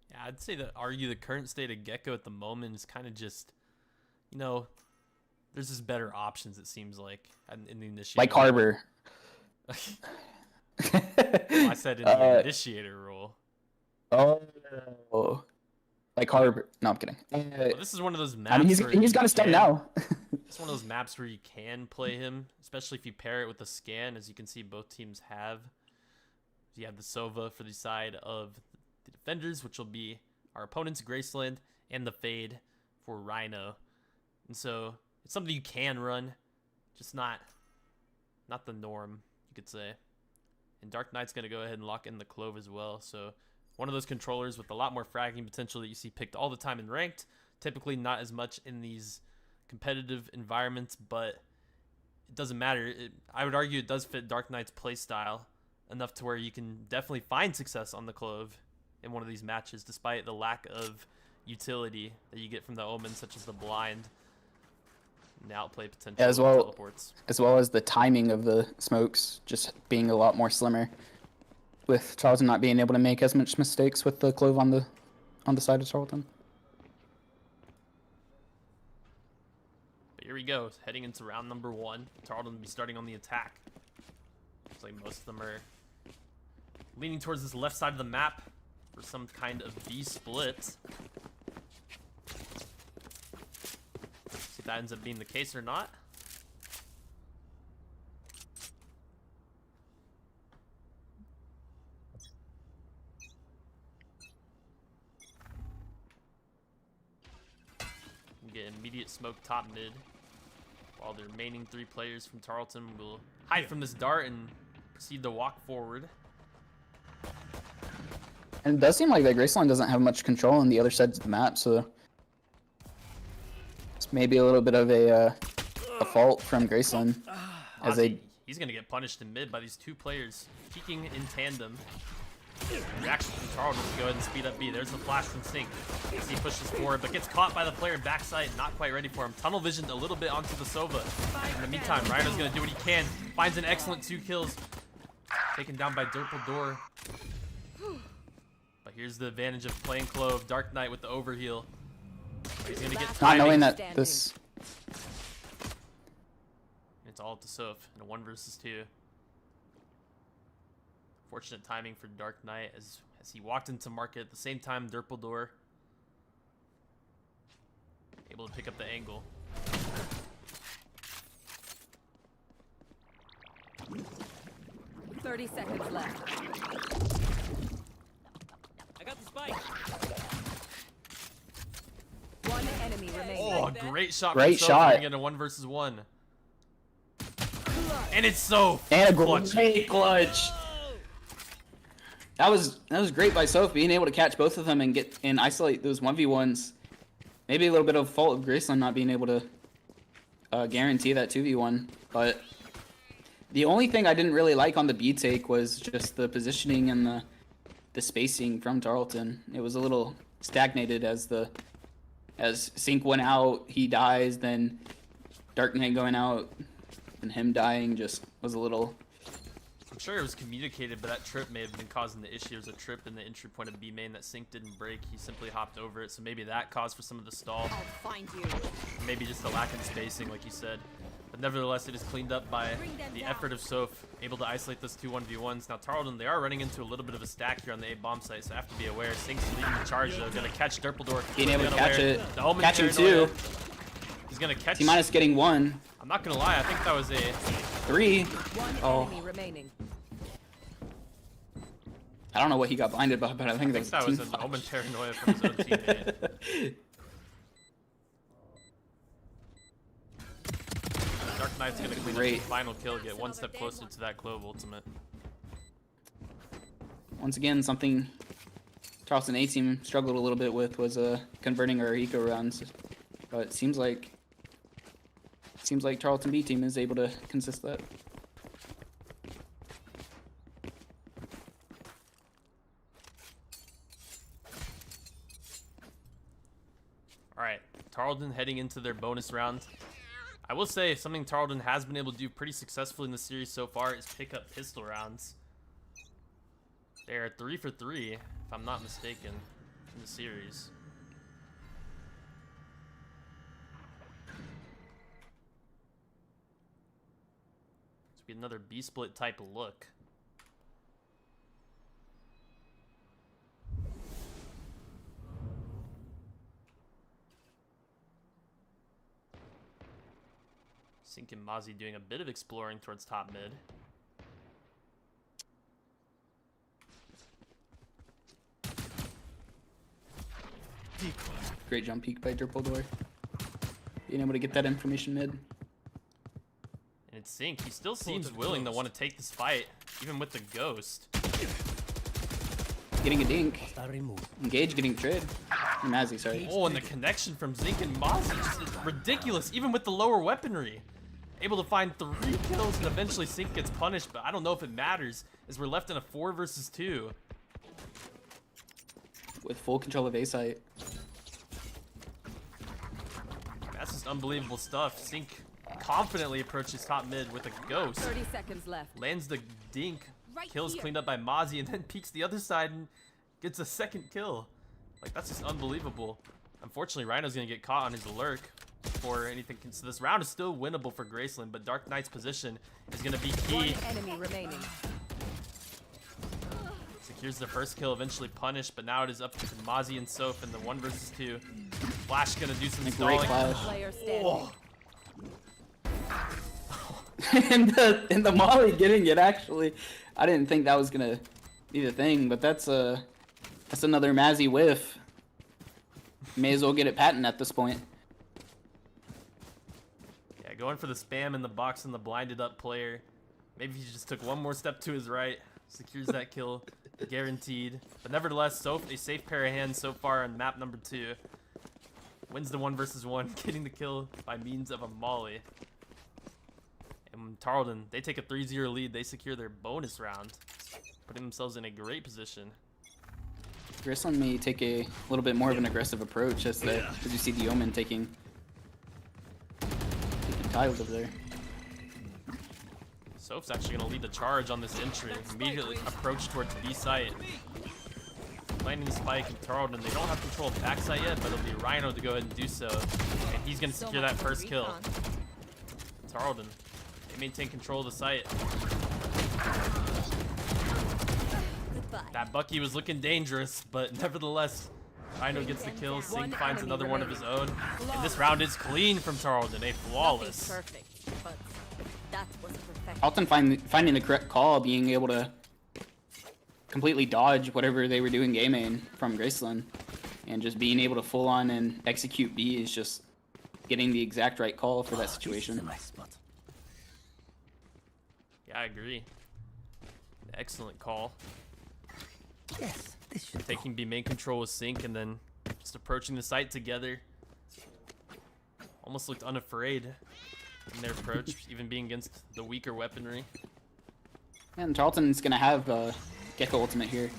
Yeah, I'd say that argue the current state of Gecko at the moment is kind of just, you know, there's just better options, it seems like, in the initiator. Like Harbor. Well, I said in the initiator role. Oh. Like Harbor. No, I'm kidding. Well, this is one of those maps. I mean, where he's you got a stun can- now. It's one of those maps where you can play him, especially if you pair it with the scan, as you can see both teams have. You have the Sova for the side of the defenders, which will be our opponents, Graceland, and the Fade for Rhino. And so it's something you can run, just not the norm, you could say. And DarkKnight's going to go ahead and lock in the Clove as well. So one of those controllers with a lot more fragging potential that you see picked all the time in ranked. Typically not as much in these competitive environments, but it doesn't matter. I would argue it does fit DarkKnight's play style enough to where you can definitely find success on the Clove in one of these matches, despite the lack of utility that you get from the Omen, such as the Blind and the outplay potential As of well, teleports. as well as the timing of the smokes just being a lot more slimmer, with Tarleton not being able to make as much mistakes with the Clove on the side of Tarleton. But here we go, heading into round number 1. Tarleton will be starting on the attack. Looks like most of them are leaning towards this left side of the map for some kind of B split. See if that ends up being the case or not. We get immediate smoke top mid, while the remaining 3 players from Tarleton will hide from this dart and proceed to walk forward. And it does seem like that Graceland doesn't have much control on the other sides of the map, so maybe a little bit of a fault from Graceland as they. He's gonna get punished in mid by these two players peeking in tandem. Reaction from Tarleton to go ahead and speed up B. There's the flash from Sync as he pushes forward, but gets caught by the player in backside. Not quite ready for him. Tunnel visioned a little bit onto the Sova. In the meantime, Rhino's gonna do what he can. Finds an excellent 2 kills. Taken down by Bjorddd. But here's the advantage of playing Clove. DarkKnight with the overheal. He's gonna get Not timing. knowing that this. It's all up to Soph in a 1 versus 2. Fortunate timing for DarkKnight as he walked into market at the same time. Bjorddd able to pick up the angle. Thirty seconds left. I got the spike. One enemy remaining. Oh, a great shot! Great from Soph, shot. turning into 1 versus 1. And it's Soph. And a Clutch. great clutch. That was great by Soph being able to catch both of them and get and isolate those 1v1s. Maybe a little bit of fault of Graceland not being able to guarantee that 2v1. But the only thing I didn't really like on the B take was just the positioning and the spacing from Tarleton. It was a little stagnated as Sync went out, he dies, then DarkKnight going out, and him dying just was a little. I'm sure it was communicated, but that trip may have been causing the issue. There was a trip in the entry point of B main that Sync didn't break. He simply hopped over it, so maybe that caused for some of the stall. I'll find you. Maybe just the lack of spacing, like you said. But nevertheless, it is cleaned up by the effort of Soph, able to isolate those 2 1v1s. Now Tarleton, they are running into a little bit of a stack here on the A bomb site, so I have to be aware. Sync's leading the charge though, gonna catch Bjorddd. Being able to catch it, The Omen catch him paranoia. too. He's gonna catch. T-minus getting 1, I'm not gonna lie, I think that was a 3. One Oh. enemy remaining. I don't know what he got blinded by, but I think that was an Omen paranoia from his own teammate. DarkKnight's gonna clean up the final kill, get 1 step closer to that Clove ultimate. Once again, something Tarleton A team struggled a little bit with was converting our eco rounds, but it seems like Tarleton B team is able to consist that. All right, Tarleton heading into their bonus round. I will say something Tarleton has been able to do pretty successfully in the series so far is pick up pistol rounds. They're 3 for 3, if I'm not mistaken, in the series. This will be another B-split type look. Sync and Mozzie doing a bit of exploring towards top mid. Great jump peek by Bjorddd. Being able to get that information mid. And it's Sync. He still seems willing to want to take this fight, even with the ghost. Getting a dink. Engage getting trade. Mazzy, sorry. Oh, and the connection from Zink and Mozzie just ridiculous, even with the lower weaponry. Able to find 3 kills, and eventually Sync gets punished, but I don't know if it matters, as we're left in a 4 versus 2. With full control of A site. That's just unbelievable stuff. Sync confidently approaches top mid with a ghost. 30 seconds left. Lands the dink, Right kills here. cleaned up by Mozzie, and then peeks the other side and gets a 2nd kill. Like, that's just unbelievable. Unfortunately, Rhino's gonna get caught on his lurk before anything can. So this round is still winnable for Graceland, but DarkKnight's position is gonna be key. One enemy remaining. Secures the first kill, eventually punished, but now it is up to Mozzie and Soph in the 1 versus 2. Flash gonna do some Great stalling. flash. Player standing. Oh, and the molly getting it actually. I didn't think that was gonna be the thing, but that's another Mazzy whiff. May as well get it patent at this point. yeah, going for the spam in the box and the blinded up player. Maybe he just took 1 more step to his right. Secures that kill, guaranteed. But nevertheless, Soph, a safe pair of hands so far on map number 2. Wins the 1v1, getting the kill by means of a molly. And Tarleton, they take a 3-0 lead. They secure their bonus round, putting themselves in a great position. Graceland may take a little bit more of an aggressive approach as you see the Omen taking tiles over there. Soph's actually going to lead the charge on this entry. Immediately approach towards B site. Landing the spike in Tarleton. They don't have control of back site yet, but it'll be Rhino to go ahead and do so. And he's going to secure that first kill. Tarleton, they maintain control of the site. That Bucky was looking dangerous, but nevertheless, Rhino gets the kill. Sink finds another one of his own. And this round is clean from Tarleton. A flawless. Perfect, but that was perfect. Tarleton finding the correct call, being able to completely dodge whatever they were doing game main from Graceland, and just being able to full on and execute B is just getting the exact right call for that situation. Yeah, I agree. Excellent call. Yes, this should Taking B main control with Sink and then just approaching the site together. Almost looked unafraid in their approach, even being against the weaker weaponry. And Tarleton's gonna have Gecko ultimate here.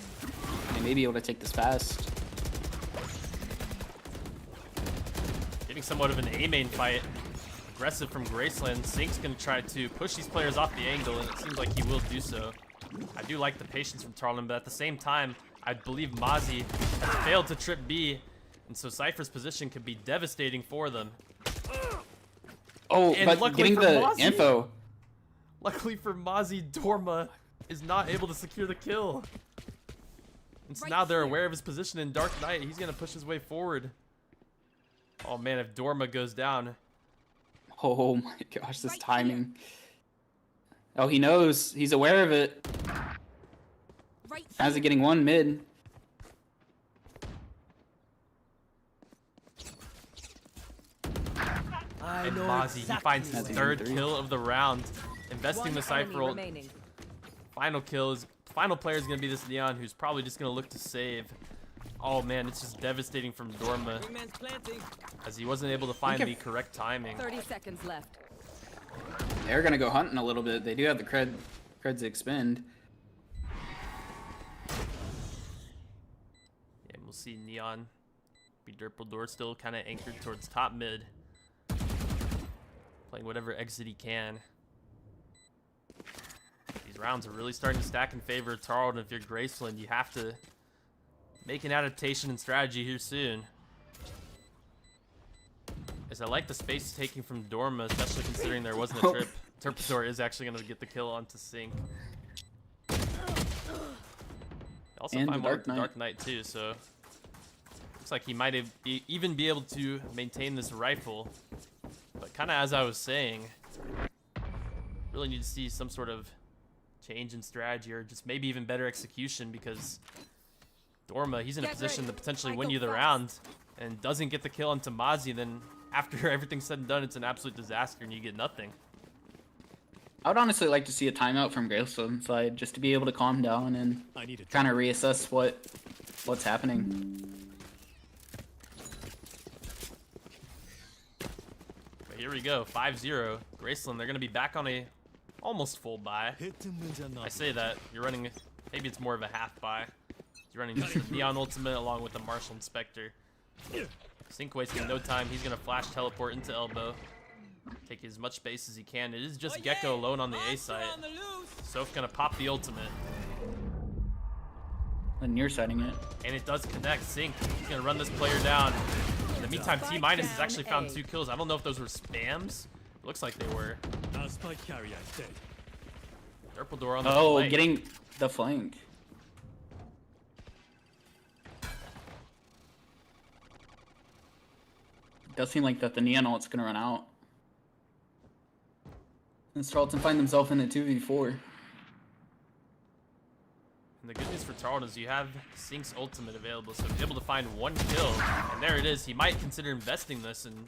They may be able to take this fast. Getting somewhat of an A main fight. Aggressive from Graceland. Sink's gonna try to push these players off the angle, and it seems like he will do so. I do like the patience from Tarleton, but at the same time, I believe Mozzie has failed to trip B, and so Cypher's position could be devastating for them. Oh, And but luckily getting for the Mozzie- info. Luckily for Mozzie, Dorma is not able to secure the kill. And so Right now they're here. aware of his position in DarkKnight. He's gonna push his way forward. Oh man, if Dorma goes down, Oh my gosh, this Right timing. Oh, he knows. He's aware of it. Right How's it getting one mid? and Mozzie, he finds his That's third three. kill of the round, investing One the Cypher enemy ult. remaining. Final player is gonna be this Neon, who's probably just gonna look to save. Oh man, it's just devastating from Dorma, as he wasn't able to find if- the correct timing. 30 seconds left. They're gonna go hunting a little bit. They do have the creds to expend. Yeah, we'll see Neon. Bjorddd still kind of anchored towards top mid, playing whatever exit he can. These rounds are really starting to stack in favor of Tarleton. If you're Graceland, you have to make an adaptation and strategy here soon. As I like the space taking from Dorma, especially considering there wasn't a trip. Terpidor is actually going to get the kill onto Sink. They also And find the more with the Dark DarkKnight too, so looks like he might even be able to maintain this rifle. But kind of as I was saying, really need to see some sort of change in strategy, or just maybe even better execution, because Dorma, he's in a Get position ready. to potentially I win go you the fast. round, and doesn't get the kill onto Mozzie. Then after everything's said and done, it's an absolute disaster and you get nothing. I would honestly like to see a timeout from Graceland's side, just to be able to calm down and I need a kind of reassess what's happening. But here we go, 5-0. Graceland, they're going to be back on a almost full buy. hit him with I another. say that, you're running, maybe it's more of a half buy. You're running just the Neon Ultimate along with the Martial Inspector. Sink wasting no time, he's going to flash teleport into elbow. Take as much space as he can. It is just Gecko alone on the A site. Soph going to pop the ultimate. And you're setting it. And it does connect. Sink, he's going to run this player down. In the meantime, T- has actually found 2 kills. I don't know if those were spams. It looks like they were. Our spike carrier is dead. Terpidor on the Oh, flank. getting the flank. Does seem like that the Neon ult's gonna run out. And Tarleton find themselves in a 2v4. And the good news for Tarleton is you have Sink's ultimate available, so he's able to find 1 kill. And there it is. He might consider investing this and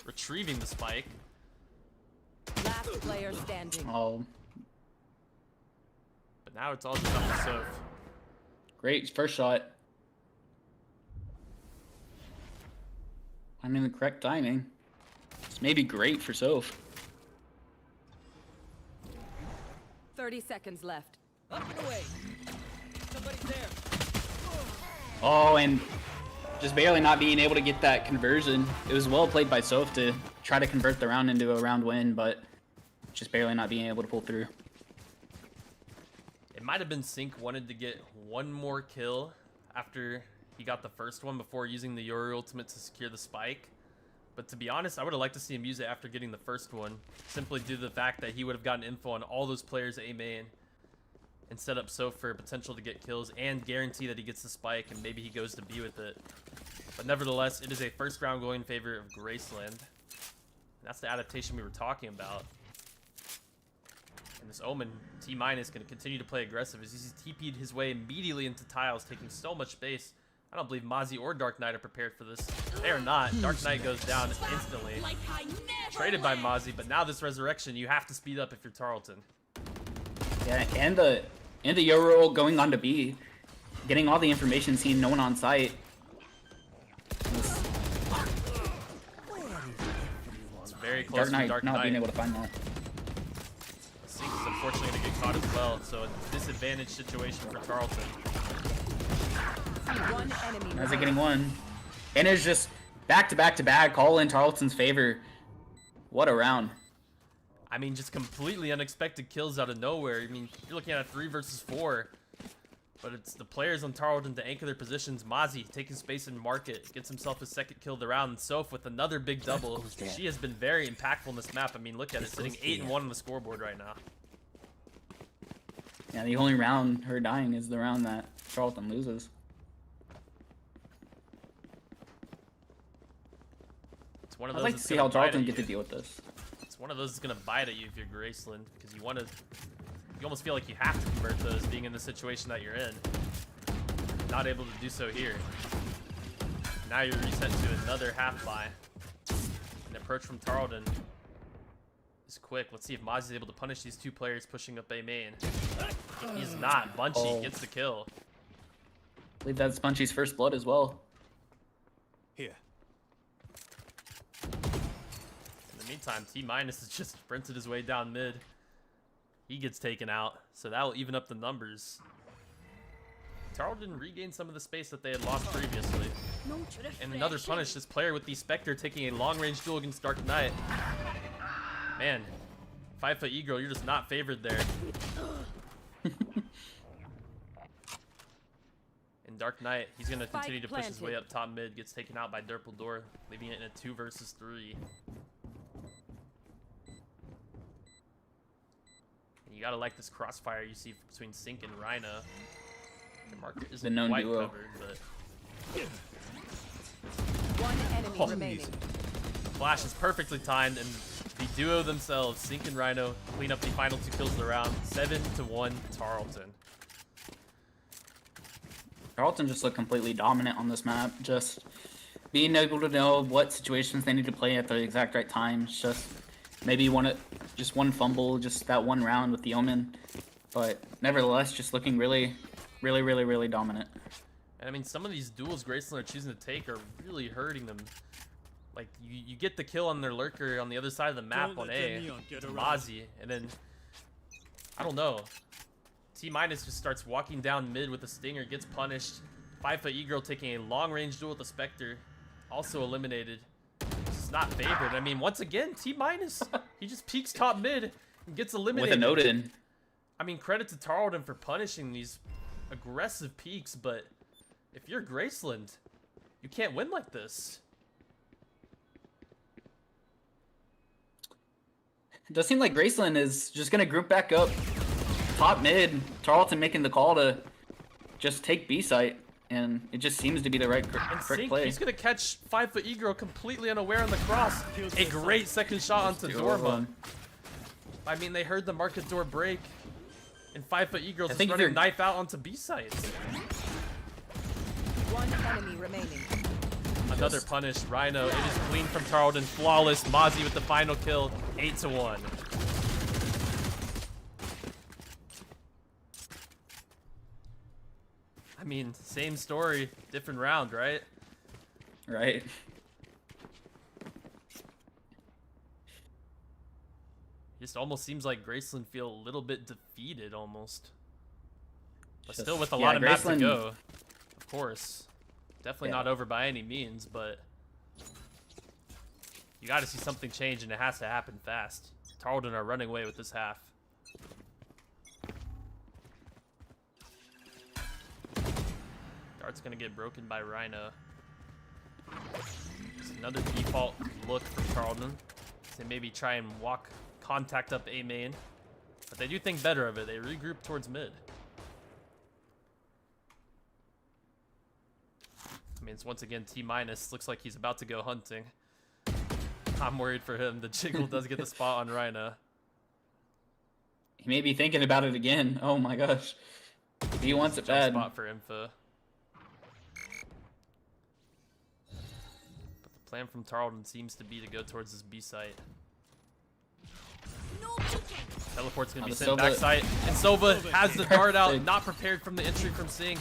retrieving the spike. Last player standing. Oh, But now it's all just up to Soph. great first shot. Finding the correct timing. This may be great for Soph. 30 seconds left. Up and away. Somebody's there. Oh, and just barely not being able to get that conversion. It was well played by Soph to try to convert the round into a round win, but just barely not being able to pull through. It might have been Sync wanted to get one more kill after he got the first one before using the Yori ultimate to secure the spike. But to be honest, I would have liked to see him use it after getting the first one, simply due to the fact that he would have gotten info on all those players A main and set up Soph for potential to get kills and guarantee that he gets the spike and maybe he goes to B with it. But nevertheless, it is a first round goal in favor of Graceland. And that's the adaptation we were talking about. And this Omen, T- going to continue to play aggressive as he's TP'd his way immediately into tiles, taking so much space. I don't believe Mozzie or DarkKnight are prepared for this. They are not. DarkKnight goes down instantly. Traded by Mozzie, but now this resurrection, you have to speed up if you're Tarleton. Yeah, and the Yoro going on to B, getting all the information, seeing no one on site. It's very close to DarkKnight not being able to find that. Sync's unfortunately going to get caught as well, so a disadvantaged situation for Tarleton. One enemy. How's it getting one? And it's just back to back to back, all in Tarleton's favor. What a round. I mean, just completely unexpected kills out of nowhere. I mean, you're looking at a 3 versus 4. But it's the players on Tarleton to anchor their positions. Mozzie taking space in market, gets himself his second kill of the round. And Soph with another big double. She has been very impactful in this map. I mean, look at it, sitting 8-1 on the scoreboard right now. Yeah, the only round her dying is the round that Tarleton loses. It's one of I'd those like to see how Tarleton get to deal with this. It's one of those that's gonna bite at you if you're Graceland, because you want to. You almost feel like you have to convert those, being in the situation that you're in. Not able to do so here. Now you're reset to another half buy. An approach from Tarleton is quick. Let's see if Mozzie's able to punish these two players pushing up A main. He's not. Bunchy gets the kill. I believe that's Bunchy's first blood as well. Here. In the meantime, T- has just sprinted his way down mid. He gets taken out, so that will even up the numbers. Tarleton regained some of the space that they had lost previously. And another punish, this player with the Spectre taking a long-range duel against DarkKnight. Man, 5-foot E-girl, you're just not favored there. And DarkKnight, he's going to continue to push his way up top mid, gets taken out by Bjorddd, leaving it in a 2 versus 3. You gotta like this crossfire you see between Sync and Rhino. The market isn't known quite duo. covered, but One enemy remaining. the flash is perfectly timed, and the duo themselves, Sync and Rhino, clean up the final 2 kills of the round. 7-1 Tarleton. Tarleton just looked completely dominant on this map. Just being able to know what situations they need to play at the exact right times. Just maybe just one fumble, just that one round with the Omen. But nevertheless, just looking really dominant. And I mean, some of these duels Graceland are choosing to take are really hurting them. Like, you get the kill on their lurker on the other side of the map on A, Mozzie, and then, I don't know. T- just starts walking down mid with a stinger, gets punished. 5-foot E-girl taking a long-range duel with the Spectre, also eliminated. It's not favored. I mean, once again, T-, he just peeks top mid and gets eliminated. With a note in. I mean, credit to Tarleton for punishing these aggressive peaks, but if you're Graceland, you can't win like this. It does seem like Graceland is just going to group back up top mid. Tarleton making the call to just take B site, and it just seems to be the correct Sync, play. he's going to catch 5-foot E-girl completely unaware on the cross. A great second shot onto Dorma. I mean, they heard the market door break, and 5-foot E-girl's just running a knife out onto B sites. One enemy remaining. Another punish. Rhino. It is clean from Tarleton. Flawless. Mozzie with the final kill. 8-1. I mean, same story, different round, right? Right. Just almost seems like Graceland feel a little bit defeated almost. But Just- still with a yeah, lot of maps to Graceland- go. Of course. Definitely Yeah. not over by any means, but you got to see something change, and it has to happen fast. Tarleton are running away with this half. Dart's going to get broken by Rhino. Just another default look from Tarleton. They maybe try and contact up A main. But they do think better of it. They regroup towards mid. I mean, it's once again T-. Looks like he's about to go hunting. I'm worried for him. The jiggle does get the spot on Rhino. He may be thinking about it again. Oh my gosh. He wants it Jump bad. spot for Info. But the plan from Tarleton seems to be to go towards this B site. No peeking. Teleport's going to be the sent Silva- back site. And Silva has the dart out, not prepared from the entry from Sync.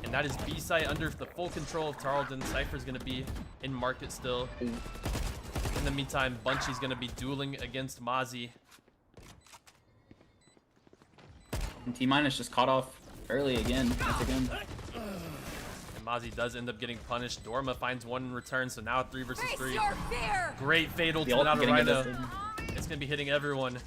And that is B site under the full control of Tarleton. Cypher's going to be in market still. In the meantime, Bunchy's going to be dueling against Mozzie. And T- just caught off early again. Once again. And Mozzie does end up getting punished. Dorma finds one in return, so now 3 versus Face 3. your fear. Great fade The ultimate ult out of getting Rhino. invested. It's going to be hitting everyone.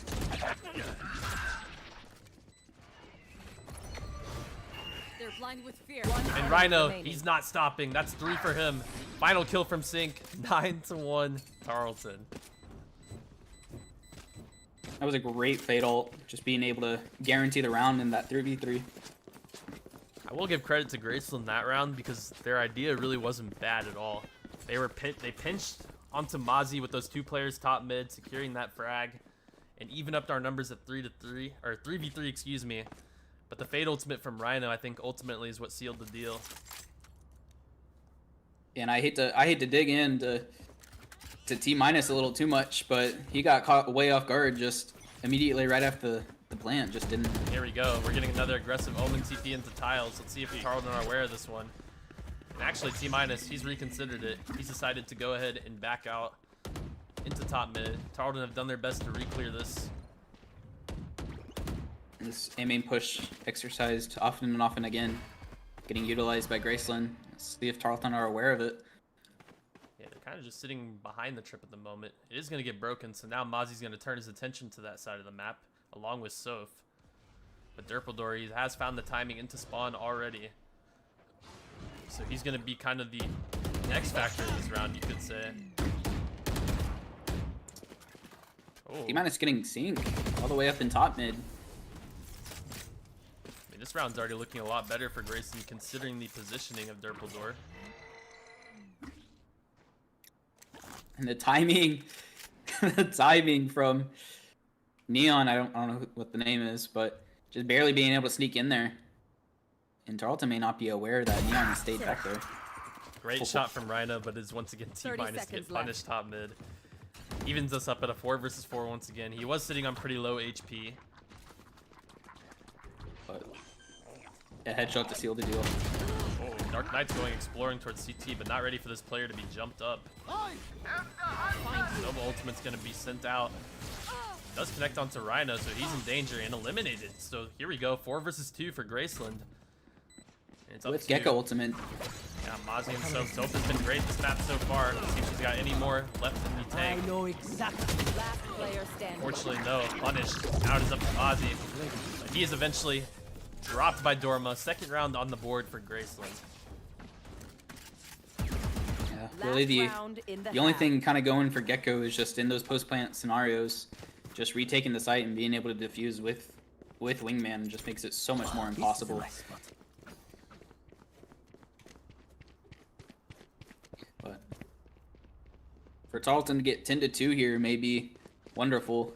They're blind with fear. And Rhino, he's not stopping. That's 3 for him. Final kill from Sync. 9-1 Tarleton. That was a great fade ult. Just being able to guarantee the round in that 3v3. I will give credit to Graceland that round because their idea really wasn't bad at all. They pinched onto Mozzie with those 2 players top mid, securing that frag, and even upped our numbers at 3-3 or 3v3, excuse me. But the fade ultimate from Rhino, I think, ultimately is what sealed the deal. And I hate to dig in to T- a little too much, but he got caught way off guard just immediately right after the plant. Just didn't. Here we go. We're getting another aggressive Omen TP into tiles. Let's see if Tarleton are aware of this one. And actually, T-, he's reconsidered it. He's decided to go ahead and back out into top mid. Tarleton have done their best to re-clear this. This A-main push exercised often and often again, getting utilized by Graceland. Let's see if Tarleton are aware of it. Yeah, they're kind of just sitting behind the trip at the moment. It is going to get broken, so now Mozzie's going to turn his attention to that side of the map, along with Soph. But Bjorddd, he has found the timing into spawn already. So he's going to be kind of the X factor in this round, you could say. Oh, T- getting sync all the way up in top mid. I mean, this round's already looking a lot better for Grayson, considering the positioning of Bjorddd. And the timing, the timing from Neon, I don't know what the name is, but just barely being able to sneak in there. And Tarleton may not be aware that Neon stayed back there. Great shot from Rhino, but is once again T- 30 get seconds punished top mid. Evens us up at a 4 versus 4 once again. He was sitting on pretty low HP. But a headshot to seal the deal. Oh, DarkKnight's going exploring towards CT, but not ready for this player to be jumped up. Nova ultimate's going to be sent out. Does connect onto Rhino, so he's in danger and eliminated. So here we go, 4 versus 2 for Graceland. And it's up With to Gecko ultimate. Yeah, Mozzie and Soph. Soph has been great this map so far. Let's see if she's got any more left in the tank. I know exactly. Last player standing. Fortunately, no. Punished. Now it is up to Mozzie. But he is eventually dropped by Dorma. Second round on the board for Graceland. Yeah, Last really the round in the only half. thing kind of going for Gecko is just in those post-plant scenarios, just retaking the site and being able to defuse with Wingman just makes it so much more impossible. But for Tarleton to get 10-2 here may be wonderful.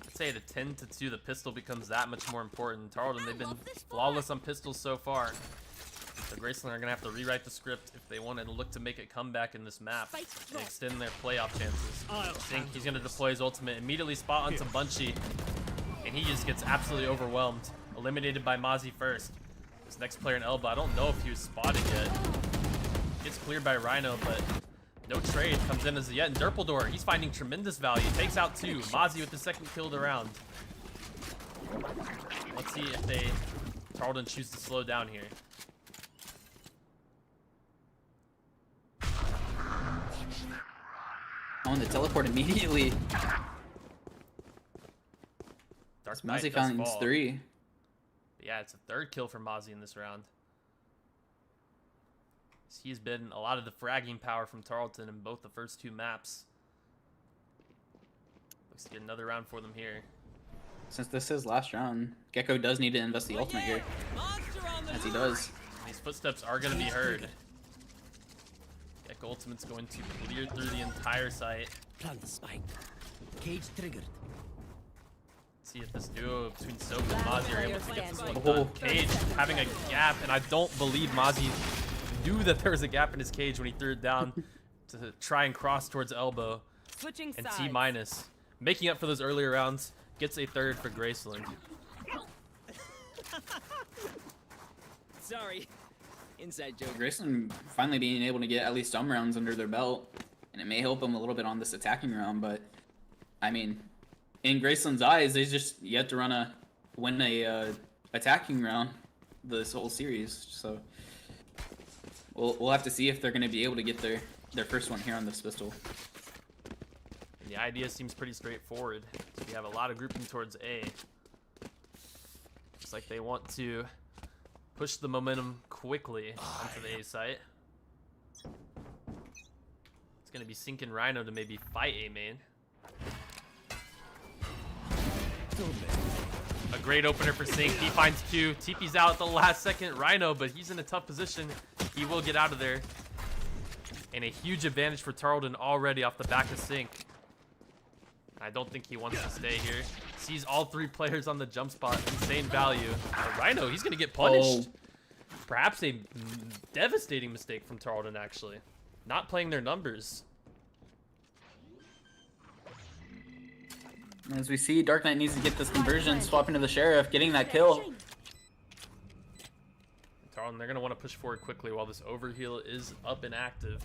I'd say at a 10-2, the pistol becomes that much more important. Tarleton, they've been flawless on pistols so far. So Graceland are going to have to rewrite the script if they want to look to make a comeback in this map and extend their playoff chances. I think he's going to deploy his ultimate, immediately spot onto Bunchy, and he just gets absolutely overwhelmed. Eliminated by Mozzie first. This next player in Elba, I don't know if he was spotted yet. Gets cleared by Rhino, but No trade comes in as yet, and Durpledor, he's finding tremendous value. Takes out 2. Mozzie with the second kill of the round. Let's see if Tarleton choose to slow down here. On the teleport immediately. DarkKnight Mozzie does found fall. 3. Yeah, it's a 3rd kill for Mozzie in this round. He's been a lot of the fragging power from Tarleton in both the first 2 maps. Looks to get another round for them here. Since this is last round, Gecko does need to invest the ultimate here. As he does. These footsteps are going to be heard. Gecko ultimate's going to clear through the entire site. Plant the spike. Cage triggered. See if this duo between Soap and Mozzie are able to get this one Oh. done. Cage having a gap, and I don't believe Mozzie knew that there was a gap in his cage when he threw it down to try and cross towards elbow. Switching And sides. T minus, making up for those earlier rounds, gets a 3rd for Graceland. Sorry. Inside joke. Graceland finally being able to get at least some rounds under their belt, and it may help them a little bit on this attacking round, but I mean, in Graceland's eyes, they just yet to win a attacking round this whole series. So we'll have to see if they're going to be able to get their first one here on this pistol. And the idea seems pretty straightforward. So we have a lot of grouping towards A. Looks like they want to push the momentum quickly onto the A site. It's going to be sinking Rhino to maybe fight A main. A great opener for Sink. He finds Q. TP's out at the last second. Rhino, but he's in a tough position. He will get out of there. And a huge advantage for Tarleton already off the back of Sink. I don't think he wants to stay here. Sees all 3 players on the jump spot. Insane value. But Rhino, he's going to get punished. Perhaps a devastating mistake from Tarleton, actually. Not playing their numbers. As we see, DarkKnight needs to get this conversion, swap into the Sheriff, getting that kill. Tarleton, they're going to want to push forward quickly while this overheal is up and active.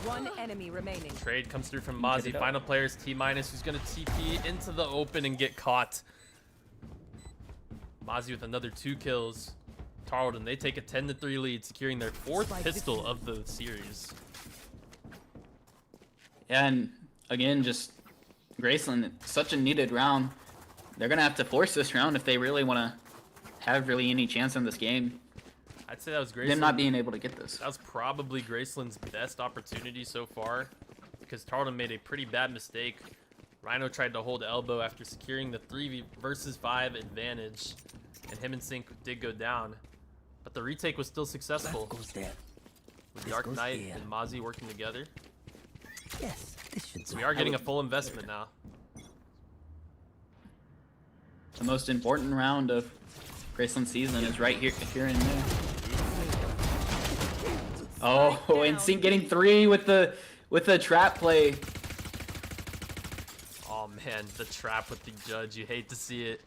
One enemy remaining. Trade comes through from Mozzie. Final players T minus, who's going to TP into the open and get caught. Mozzie with another 2 kills. Tarleton, they take a 10-3 lead, securing their 4th pistol of the series. Yeah, and again, just Graceland, such a needed round. They're going to have to force this round if they really want to have really any chance in this game. I'd say that was Graceland. Them not being able to get this. That was probably Graceland's best opportunity so far, because Tarleton made a pretty bad mistake. Rhino tried to hold elbow after securing the 3 versus 5 advantage, and him and Sink did go down. But the retake was still successful. Goes there. With This goes DarkKnight there. and Mozzie working together. Yes, this should. So we are getting a full investment now. The most important round of Graceland's season is right here and there. Oh, and Sink getting 3 with the trap play. Oh man, the trap with the judge. You hate to see it.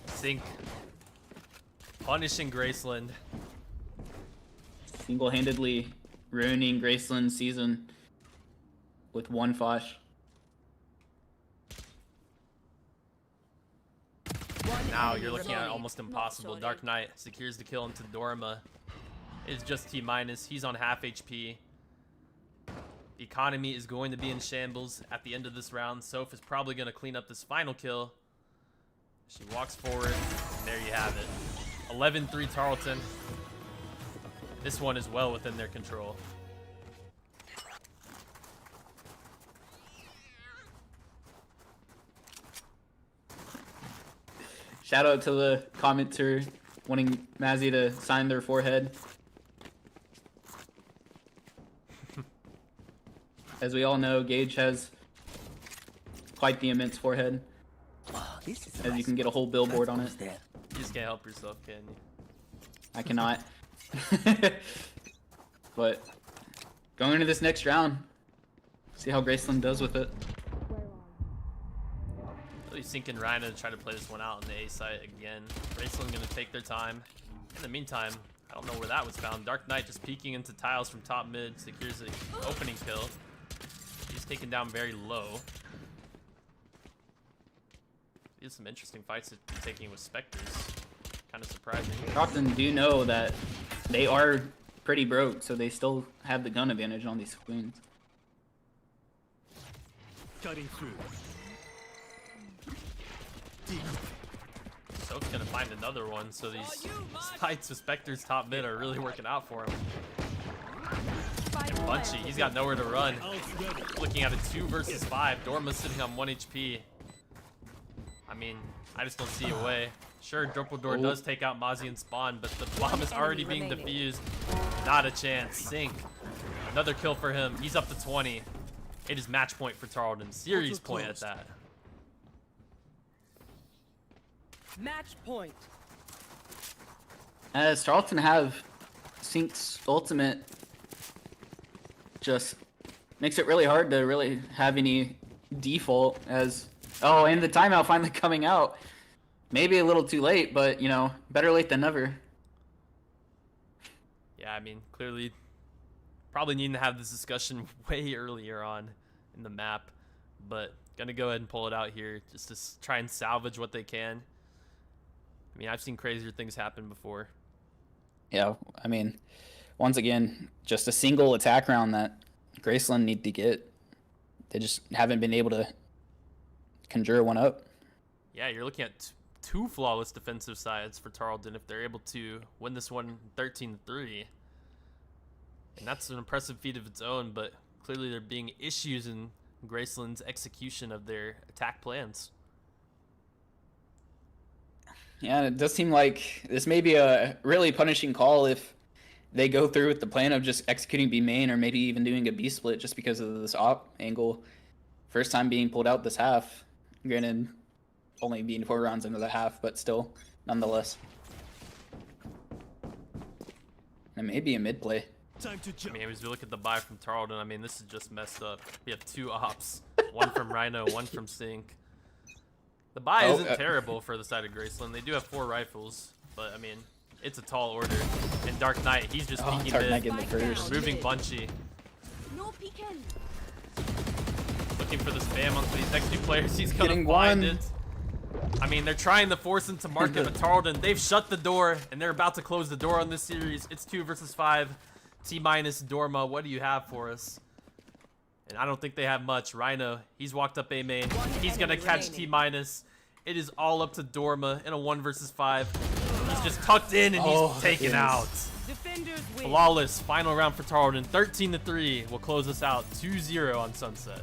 Sink punishing Graceland. Single-handedly ruining Graceland's season with 1 Fosh. Now you're looking at almost impossible. DarkKnight secures the kill into Dorma. It's just T minus. He's on half HP. The economy is going to be in shambles at the end of this round. Soph is probably going to clean up this final kill. She walks forward, and there you have it. 11-3 Tarleton. This one is well within their control. Shout out to the commenter wanting Mazzy to sign their forehead. As we all know, Gage has quite the immense forehead. Oh, this is As you can get a whole billboard on it. There. You just can't help yourself, can you? I cannot. But going into this next round, see how Graceland does with it. Really sinking Rhino to try to play this one out on the A site again. Graceland going to take their time. In the meantime, I don't know where that was found. DarkKnight just peeking into tiles from top mid, secures the opening kill. He's taken down very low. These are some interesting fights that he's taking with Spectres. Kind of surprising. Tarleton do know that they are pretty broke, so they still have the gun advantage on these queens. Cutting through. Soap's gonna find another one, so these fights with Spectres top mid are really working out for him. And Bunchy, he's got nowhere to run. Looking at a 2 versus 5. Dorma's sitting on 1 HP. I mean, I just don't see a way. Sure, Door does take out Mozzie and Spawn, but the bomb is already being defused. Not a chance. Sync. Another kill for him. He's up to 20. It is match point for Tarleton. Series point at that. Match point. As Tarleton have Sync's ultimate, just makes it really hard to really have any default as... Oh, and the timeout finally coming out. Maybe a little too late, but, you know, better late than never. Yeah, I mean, clearly probably needing to have this discussion way earlier on in the map, but gonna go ahead and pull it out here just to try and salvage what they can. I mean, I've seen crazier things happen before. Yeah, I mean, once again, just a single attack round that Graceland need to get. They just haven't been able to conjure one up. Yeah, you're looking at two flawless defensive sides for Tarleton if they're able to win this one 13-3. And that's an impressive feat of its own, but clearly there being issues in Graceland's execution of their attack plans. Yeah, it does seem like this may be a really punishing call if they go through with the plan of just executing B main or maybe even doing a B split just because of this op angle. First time being pulled out this half. Granted, only being 4 rounds into the half, but still, nonetheless. And maybe a mid play. Time to I jump. mean, as we look at the buy from Tarleton, I mean, this is just messed up. We have 2 ops, one from Rhino, one from Sync. The buy isn't terrible for the side of Graceland. They do have 4 rifles, but I mean, it's a tall order. And DarkKnight, he's just peeking DarkKnight mid, getting the first. removing Bunchy. No peeking. Looking for the spam onto these next 2 players. He's gonna Getting find one. it. I mean, they're trying to force him to market, but Tarleton, they've shut the door, and they're about to close the door on this series. It's 2 versus 5. T-minus Dorma, what do you have for us? And I don't think they have much. Rhino, he's walked up A main. He's gonna catch T-minus. It is all up to Dorma in a 1 versus 5. He's just tucked in and he's taken out. Defenders win. Flawless final round for Tarleton. 13-3 will close us out 2-0 on Sunset.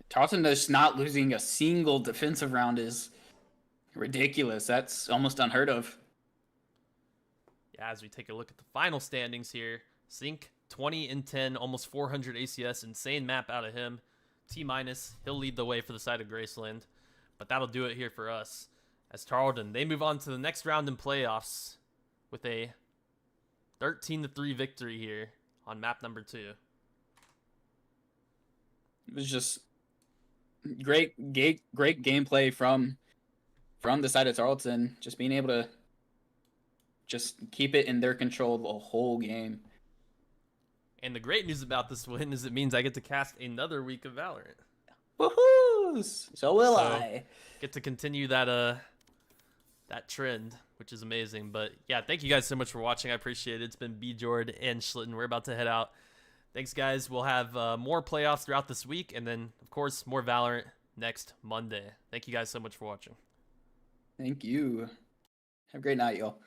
Tarleton just not losing a single defensive round is ridiculous. That's almost unheard of. Yeah, as we take a look at the final standings here, Sync 20-10, almost 400 ACS, insane map out of him. T-minus, he'll lead the way for the side of Graceland, but that'll do it here for us. As Tarleton, they move on to the next round in playoffs with a 13-3 victory here on map number 2. It was just great gameplay from the side of Tarleton, just being able to just keep it in their control the whole game. And the great news about this win is it means I get to cast another week of Valorant. Woohoo! So will I. Get to continue that that trend, which is amazing. But yeah, thank you guys so much for watching. I appreciate it. It's been Bjorddd and Schlitten. We're about to head out. Thanks, guys. We'll have more playoffs throughout this week, and then, of course, more Valorant next Monday. Thank you guys so much for watching. Thank you. Have a great night, y'all.